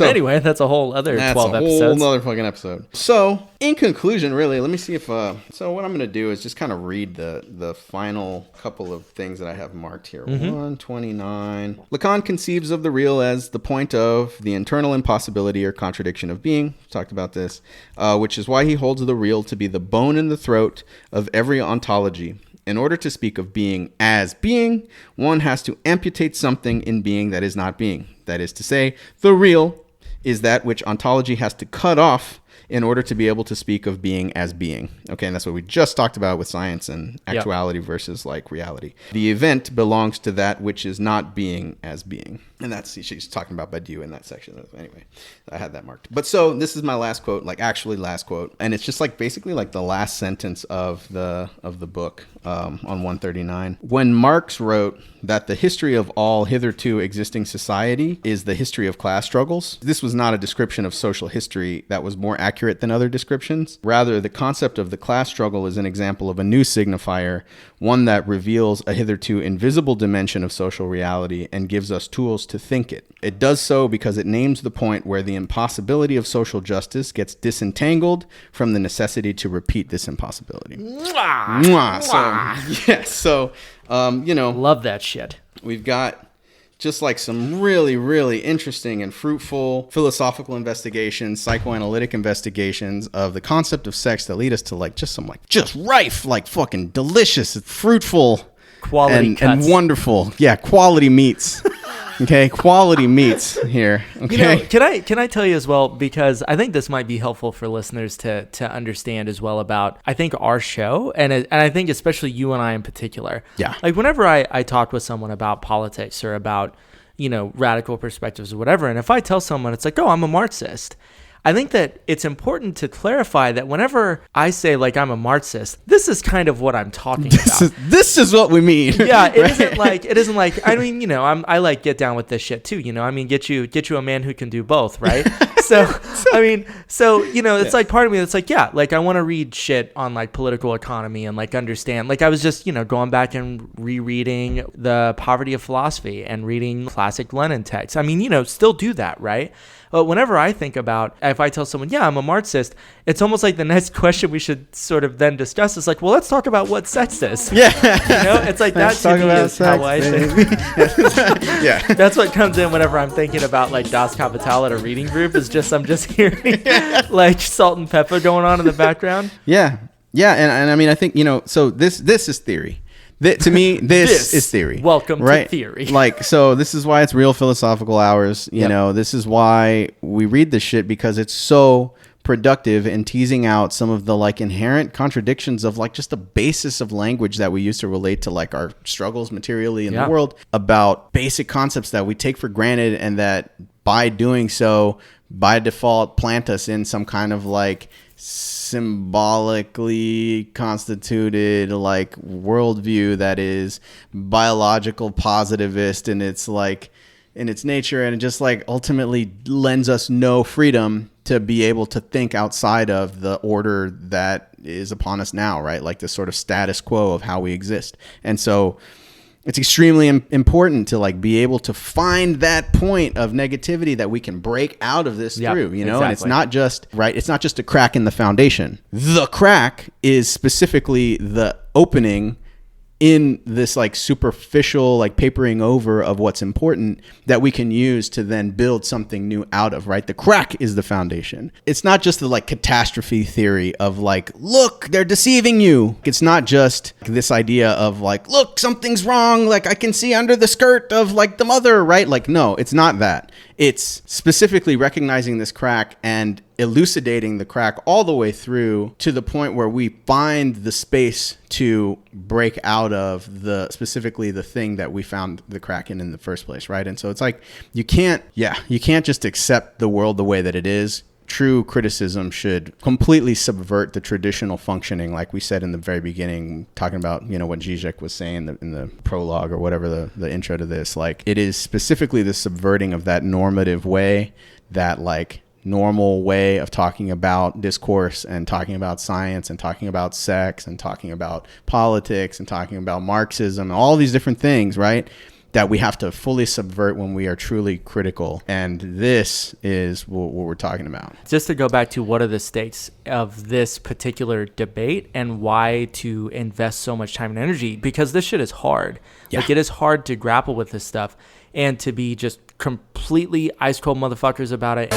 anyway, that's a whole other 12 episodes. That's a whole other fucking episode. So, in conclusion, really, let me see if so what I'm going to do is just kind of read the final couple of things that I have marked here. 129. Lacan conceives of the real as the point of the internal impossibility or contradiction of being. We've talked about this, which is why he holds the real to be the bone in the throat of every ontology. In order to speak of being as being, one has to amputate something in being that is not being. That is to say, the real is that which ontology has to cut off in order to be able to speak of being as being. Okay, and that's what we just talked about with science and actuality versus like reality. The event belongs to that which is not being as being. And that's, she's talking about Badiou in that section. Anyway, I had that marked. But so this is my last quote, like actually last quote. And it's just like basically like the last sentence of the book on 139. When Marx wrote that the history of all hitherto existing society is the history of class struggles, this was not a description of social history that was more accurate than other descriptions. Rather, the concept of the class struggle is an example of a new signifier, one that reveals a hitherto invisible dimension of social reality and gives us tools to think it. It does so because it names the point where the impossibility of social justice gets disentangled from the necessity to repeat this impossibility. Mwah! Mwah! So, love that shit. We've got just like some really, really interesting and fruitful philosophical investigations, psychoanalytic investigations of the concept of sex that lead us to like just some like just rife, like fucking delicious, fruitful, quality and wonderful. Yeah, quality meats. Okay, quality meats here. Okay, can I tell you as well, because I think this might be helpful for listeners to understand as well about, I think, our show, and I think especially you and I in particular. Yeah. Like whenever I talk with someone about politics or about, radical perspectives or whatever, and if I tell someone it's like, oh, I'm a Marxist, I think that it's important to clarify that whenever I say like I'm a Marxist, this is kind of what I'm talking about. This is what we mean. Yeah, it isn't like I mean, I like get down with this shit too, I mean, get you a man who can do both, right? It's like part of me that's like, yeah, like I want to read shit on like political economy and like understand. Like I was just, going back and rereading The Poverty of Philosophy and reading classic Lenin texts. I mean, still do that, right? But whenever I think about, if I tell someone, yeah, I'm a Marxist, it's almost like the next question we should sort of then discuss is like, well, let's talk about what sex is. Yeah. It's like that to me is how I think. Yeah. That's what comes in whenever I'm thinking about like Das Kapital at a reading group, is just I'm just hearing like salt and pepper going on in the background. Yeah. Yeah, and I mean, I think, so this is theory. To me, this is theory. Welcome to theory. Like, so this is why it's real philosophical hours. You know, this is why we read this shit, because it's so productive in teasing out some of the like inherent contradictions of like just the basis of language that we use to relate to like our struggles materially in the world, about basic concepts that we take for granted, and that by doing so, by default, plant us in some kind of like symbolically constituted like worldview that is biological positivist in its like in its nature, and it just like ultimately lends us no freedom to be able to think outside of the order that is upon us now, right? Like this sort of status quo of how we exist. And so it's extremely important to like be able to find that point of negativity that we can break out of this through, you know. Exactly. And it's not just it's not just a crack in the foundation. The crack is specifically the opening in this like superficial like papering over of what's important that we can use to then build something new out of, right? The crack is the foundation. It's not just the like catastrophe theory of like, look, they're deceiving you. It's not just this idea of like, look, something's wrong, like I can see under the skirt of like the mother, right? Like, no, it's not that. It's specifically recognizing this crack and elucidating the crack all the way through to the point where we find the space to break out of specifically the thing that we found the crack in the first place, right? And so it's like you can't just accept the world the way that it is. True criticism should completely subvert the traditional functioning, like we said in the very beginning, talking about, what Zizek was saying in the prologue or whatever, the intro to this. Like, it is specifically the subverting of that normative way, that like normal way of talking about discourse and talking about science and talking about sex and talking about politics and talking about Marxism, all these different things, right? That we have to fully subvert when we are truly critical. And this is what we're talking about. Just to go back to what are the stakes of this particular debate and why to invest so much time and energy, because this shit is hard. Yeah. Like, it is hard to grapple with this stuff and to be just completely ice cold motherfuckers about it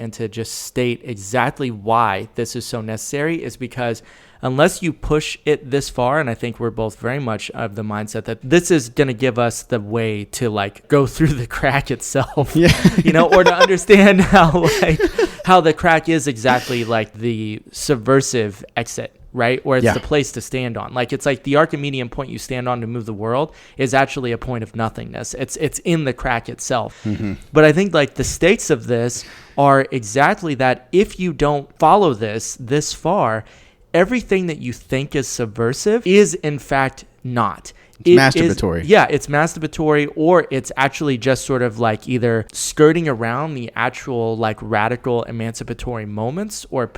and to just state exactly why this is so necessary is because unless you push it this far, and I think we're both very much of the mindset that this is going to give us the way to like go through the crack itself, or to understand how the crack is exactly like the subversive exit, right? Or it's the place to stand on. Like, it's like the Archimedean point you stand on to move the world is actually a point of nothingness. It's in the crack itself. Mm-hmm. But I think like the stakes of this are exactly that if you don't follow this far, everything that you think is subversive is in fact not. It's masturbatory. It's masturbatory, or it's actually just sort of like either skirting around the actual like radical emancipatory moments or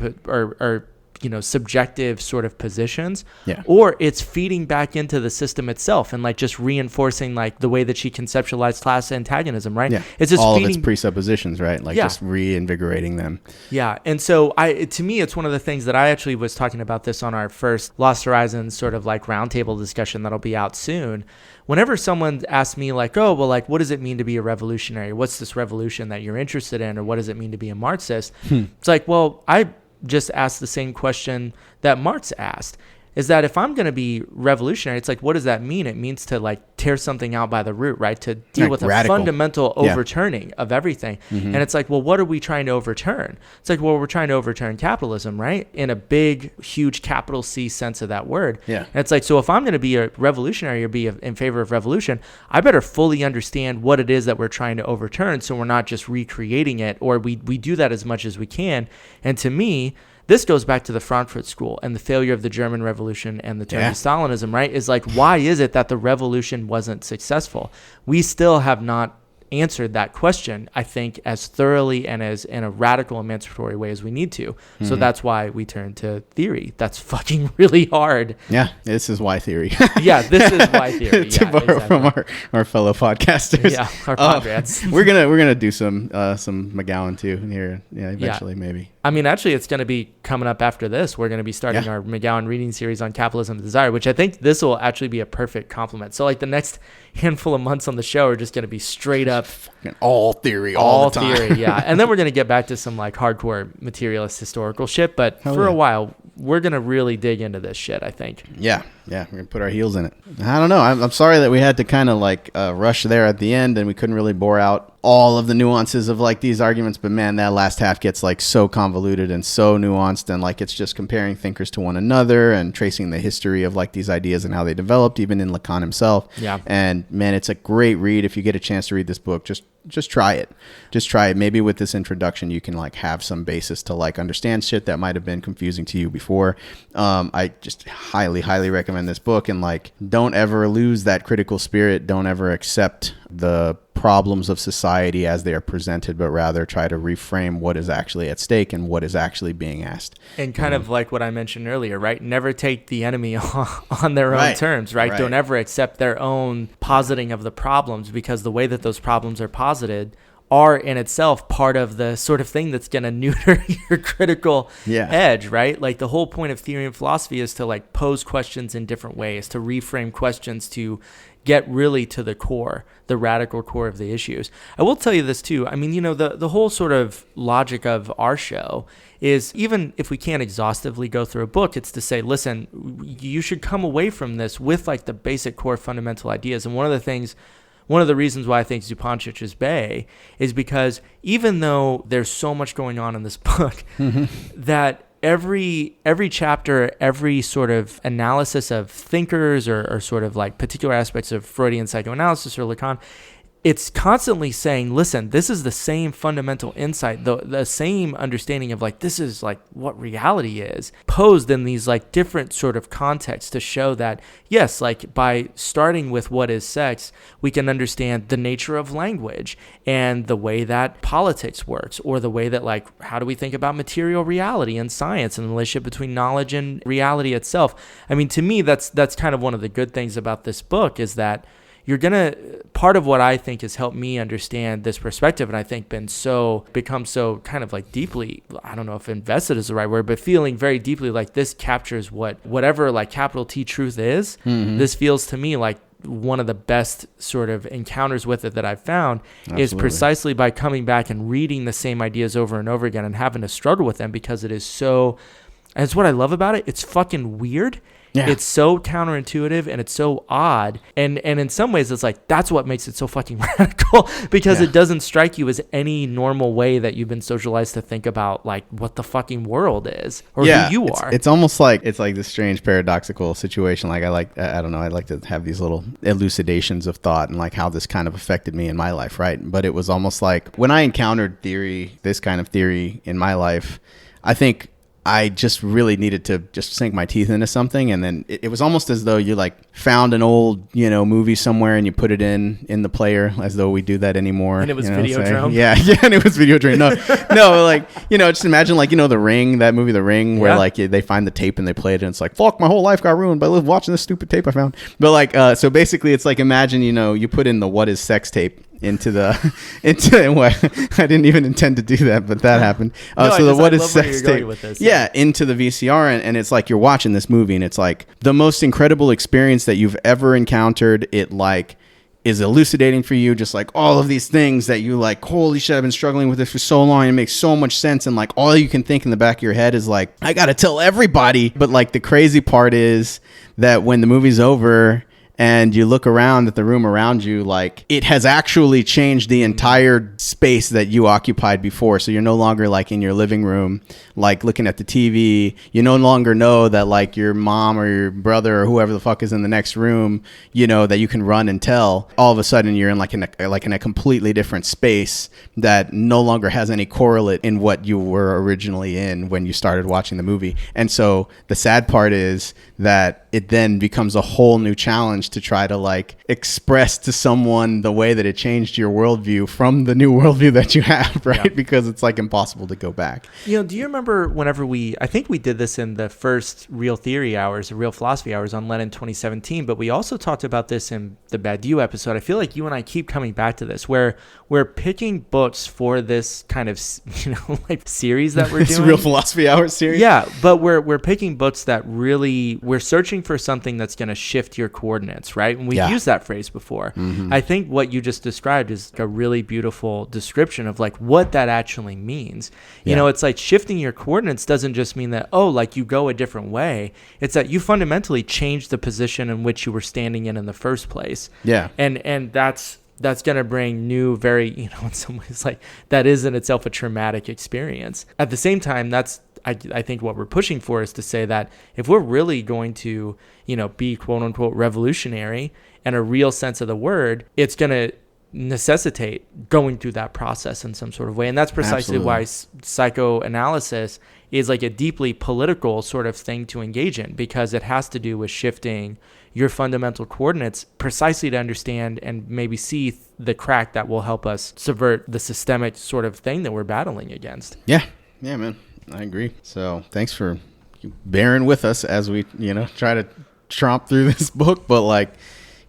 subjective sort of positions, or it's feeding back into the system itself and like just reinforcing like the way that she conceptualized class antagonism, right? It's just all of its presuppositions, right? Like just reinvigorating them. And so to me, it's one of the things that I actually was talking about this on our first Lost Horizons sort of like roundtable discussion that'll be out soon. Whenever someone asks me like, oh, well, like, what does it mean to be a revolutionary? What's this revolution that you're interested in? Or what does it mean to be a Marxist? It's like, well, I just asked the same question that Marx asked, is that if I'm going to be revolutionary, it's like, what does that mean? It means to like tear something out by the root, right? To deal like with radical. A fundamental overturning of everything. Mm-hmm. And it's like, well, what are we trying to overturn? It's like, well, we're trying to overturn capitalism, right? In a big, huge capital C sense of that word. Yeah. And it's like, so if I'm going to be a revolutionary or be in favor of revolution, I better fully understand what it is that we're trying to overturn, so we're not just recreating it, or we do that as much as we can. And to me, this goes back to the Frankfurt School and the failure of the German Revolution and the turn to Stalinism, right? Is like, why is it that the revolution wasn't successful? We still have not answered that question, I think, as thoroughly and as in a radical emancipatory way as we need to. Mm-hmm. So that's why we turn to theory. That's fucking really hard. Yeah, this is why theory. This is why theory. To borrow from our fellow podcasters. Our comrades. We're gonna do some McGowan too here. Yeah, eventually maybe. I mean, actually, it's going to be coming up after this. We're going to be starting our McGowan reading series on capitalism and desire, which I think this will actually be a perfect complement. So like the next handful of months on the show are just going to be straight up all theory all the time. Theory, yeah. And then we're going to get back to some like hardcore materialist historical shit. But for a while, we're going to really dig into this shit, I think. Yeah. We're going to put our heels in it. I don't know. I'm sorry that we had to kind of like rush there at the end and we couldn't really bore out all of the nuances of like these arguments. But man, that last half gets like so convoluted and so nuanced, and like it's just comparing thinkers to one another and tracing the history of like these ideas and how they developed, even in Lacan himself. Yeah. And man, it's a great read. If you get a chance to read this book, just try it. Just try it. Maybe with this introduction, you can like have some basis to like understand shit that might have been confusing to you before. I just highly, highly recommend this book, and like, don't ever lose that critical spirit. Don't ever accept the problems of society as they are presented, but rather try to reframe what is actually at stake and what is actually being asked. And kind of like what I mentioned earlier, right? Never take the enemy on their own terms, right? Don't ever accept their own positing of the problems, because the way that those problems are posited are in itself part of the sort of thing that's going to neuter your critical edge, right? Like the whole point of theory and philosophy is to like pose questions in different ways, to reframe questions, to get really to the core, the radical core of the issues. I will tell you this too. I mean, you know, the whole sort of logic of our show is, even if we can't exhaustively go through a book, it's to say, listen, you should come away from this with like the basic core fundamental ideas. And one of the reasons why I think Zupancic is bae is because even though there's so much going on in this book, that every chapter, every sort of analysis of thinkers or sort of like particular aspects of Freudian psychoanalysis or Lacan, it's constantly saying, listen, this is the same fundamental insight, the same understanding of like, this is like what reality is, posed in these like different sort of contexts to show that, yes, like by starting with what is sex, we can understand the nature of language and the way that politics works, or the way that like, how do we think about material reality and science and the relationship between knowledge and reality itself. I mean, to me, that's kind of one of the good things about this book, is that part of what I think has helped me understand this perspective, and I think become so kind of like deeply, I don't know if invested is the right word, but feeling very deeply like this captures whatever like capital T truth is. This feels to me like one of the best sort of encounters with it that I've found. Absolutely. Is precisely by coming back and reading the same ideas over and over again and having to struggle with them, because it is so, and it's what I love about it. It's fucking weird. Yeah. It's so counterintuitive and it's so odd. And in some ways, it's like, that's what makes it so fucking radical, because it doesn't strike you as any normal way that you've been socialized to think about like what the fucking world is or who you are. It's almost like, it's like this strange paradoxical situation. Like I don't know, I'd like to have these little elucidations of thought and like how this kind of affected me in my life, right? But it was almost like when I encountered this kind of theory in my life, I think I just really needed to just sink my teeth into something. And then it was almost as though you like found an old, movie somewhere and you put it in the player, as though we do that anymore. And it was Videodrome. Yeah. And it was Videodrome. No, like, just imagine like, The Ring, that movie, The Ring, where like they find the tape and they play it and it's like, fuck, my whole life got ruined by watching this stupid tape I found. But like, so basically it's like, imagine, you put in the What Is Sex tape into what I didn't even intend to do that, but that happened. So the What Is Sex tape, into the VCR, and it's like you're watching this movie, and it's like the most incredible experience that you've ever encountered. It like is elucidating for you, just like all of these things that you like, holy shit, I've been struggling with this for so long. It makes so much sense, and like all you can think in the back of your head is like, I gotta tell everybody. But like the crazy part is that when the movie's over and you look around at the room around you, like it has actually changed the entire space that you occupied before. So you're no longer like in your living room, like looking at the TV. You no longer know that like your mom or your brother or whoever the fuck is in the next room, that you can run and tell. All of a sudden you're in in a completely different space that no longer has any correlate in what you were originally in when you started watching the movie. And so the sad part is that it then becomes a whole new challenge to try to like express to someone the way that it changed your worldview from the new worldview that you have, right? Yeah. Because it's like impossible to go back. You know, do you remember whenever I think we did this in the first Real Theory Hours, the Real Philosophy Hours on Lenin 2017, but we also talked about this in the Badiou episode. I feel like you and I keep coming back to this, where we're picking books for this kind of, you know, like series that we're doing. Real Philosophy Hours series? Yeah, but we're picking books that really, we're searching for something that's going to shift your coordinates, right? And we've used that phrase before. Mm-hmm. I think what you just described is like a really beautiful description of like what that actually means. You know, it's like shifting your coordinates doesn't just mean that, oh, like you go a different way. It's that you fundamentally change the position in which you were standing in the first place. Yeah. And that's going to bring new, very, you know, in some ways, like that is in itself a traumatic experience. At the same time, I think what we're pushing for is to say that if we're really going to, you know, be quote unquote revolutionary in a real sense of the word, it's going to necessitate going through that process in some sort of way. And that's precisely why psychoanalysis is like a deeply political sort of thing to engage in, because it has to do with shifting your fundamental coordinates precisely to understand and maybe see the crack that will help us subvert the systemic sort of thing that we're battling against. Yeah, man. I agree. So thanks for bearing with us as we, you know, try to tromp through this book. But like,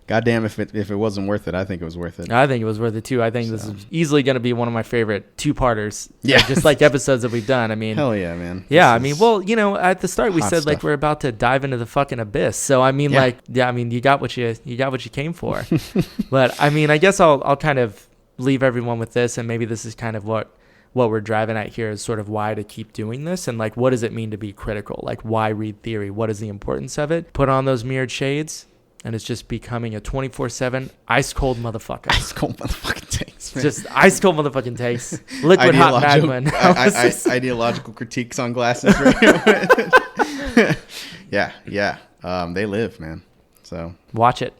goddamn, if it wasn't worth it, I think it was worth it. I think it was worth it too. I think this is easily going to be one of my favorite two-parters. Yeah, just like episodes that we've done. I mean, hell yeah, man. Yeah, I mean, well, you know, at the start we said like we're about to dive into the fucking abyss. So I mean, I mean, you got what you came for. But I mean, I guess I'll kind of leave everyone with this, and maybe this is kind of what we're driving at here is sort of why to keep doing this, and like what does it mean to be critical? Like why read theory? What is the importance of it? Put on those mirrored shades, and it's just becoming a 24/7 ice cold motherfucker. Ice cold motherfucking takes, man. Just ice cold motherfucking takes. Liquid hot magma. Ideological critiques on glasses. Right? Yeah. They live, man. So watch it.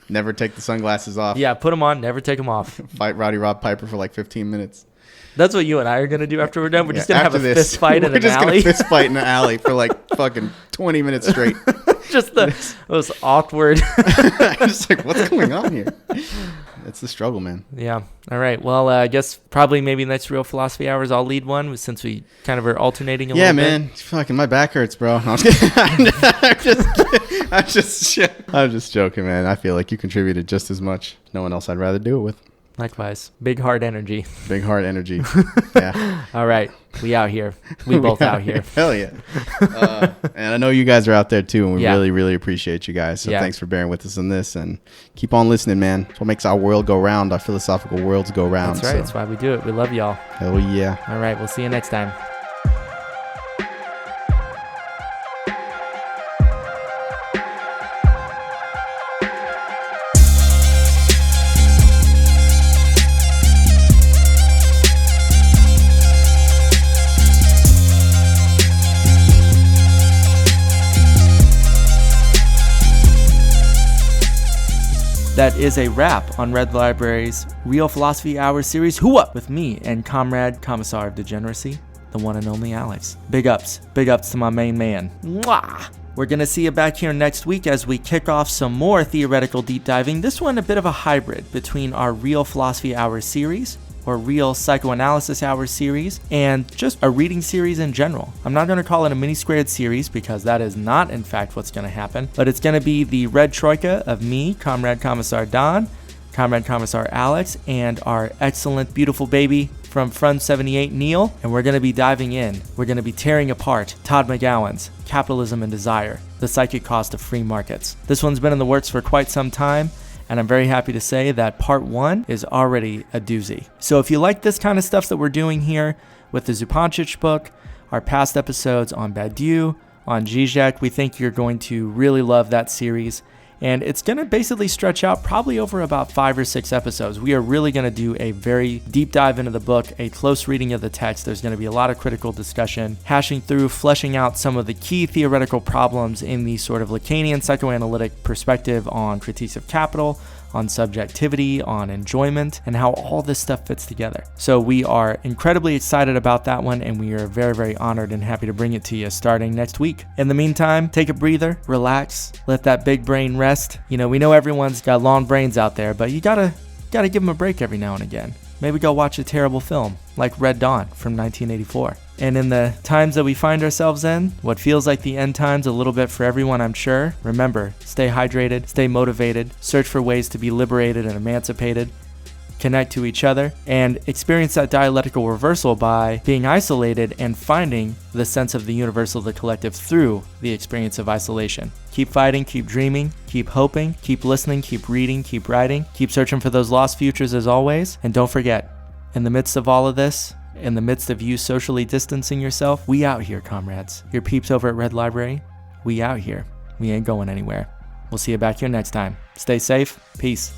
Never take the sunglasses off. Yeah, put them on. Never take them off. Fight Roddy Rod Piper for like 15 minutes. That's what you and I are going to do after we're done. We're just going to have a fist fight in an alley. We're just going to fist fight in an alley for like fucking 20 minutes straight. Just the most awkward. Just like, what's going on here? It's the struggle, man. Yeah. All right. Well, I guess probably maybe next Real Philosophy Hours I'll lead one, since we kind of are alternating a little bit. Yeah, man. Fucking my back hurts, bro. No, I'm just joking, man. I feel like you contributed just as much. No one else I'd rather do it with. Likewise. Big heart energy. Yeah. All right. We out here. We both out here. Hell yeah. And I know you guys are out there too, and we really, really appreciate you guys. So thanks for bearing with us on this, and keep on listening, man. It's what makes our world go round, our philosophical worlds go round. That's right. That's why we do it. We love y'all. Hell yeah. All right. We'll see you next time. That is a wrap on Red Library's Real Philosophy Hour series, Who Up? With me and Comrade, Commissar of Degeneracy, the one and only Alex. Big ups to my main man. Mwah! We're going to see you back here next week as we kick off some more theoretical deep diving. This one a bit of a hybrid between our Real Philosophy Hour series, or Real Psychoanalysis Hour series, and just a reading series in general. I'm not going to call it a mini-squared series, because that is not, in fact, what's going to happen, but it's going to be the Red Troika of me, Comrade Commissar Don, Comrade Commissar Alex, and our excellent, beautiful baby from Front 78, Neil, and we're going to be diving in. We're going to be tearing apart Todd McGowan's Capitalism and Desire, the Psychic Cost of Free Markets. This one's been in the works for quite some time, and I'm very happy to say that part 1 is already a doozy. So if you like this kind of stuff that we're doing here with the Zupancic book, our past episodes on Badiou, on Zizek, we think you're going to really love that series. And it's going to basically stretch out probably over about 5 or 6 episodes. We are really going to do a very deep dive into the book, a close reading of the text. There's going to be a lot of critical discussion, hashing through, fleshing out some of the key theoretical problems in the sort of Lacanian psychoanalytic perspective on critiques of capital, on subjectivity, on enjoyment, and how all this stuff fits together. So we are incredibly excited about that one, and we are very, very honored and happy to bring it to you starting next week. In the meantime, take a breather, relax, let that big brain rest. You know, we know everyone's got long brains out there, but you gotta give them a break every now and again. Maybe go watch a terrible film like Red Dawn from 1984. And in the times that we find ourselves in, what feels like the end times a little bit for everyone, I'm sure, remember, stay hydrated, stay motivated, search for ways to be liberated and emancipated, connect to each other, and experience that dialectical reversal by being isolated and finding the sense of the universal, the collective, through the experience of isolation. Keep fighting, keep dreaming, keep hoping, keep listening, keep reading, keep writing, keep searching for those lost futures as always, and don't forget, in the midst of all of this, in the midst of you socially distancing yourself, we out here, comrades. Your peeps over at Red Library, we out here. We ain't going anywhere. We'll see you back here next time. Stay safe. Peace.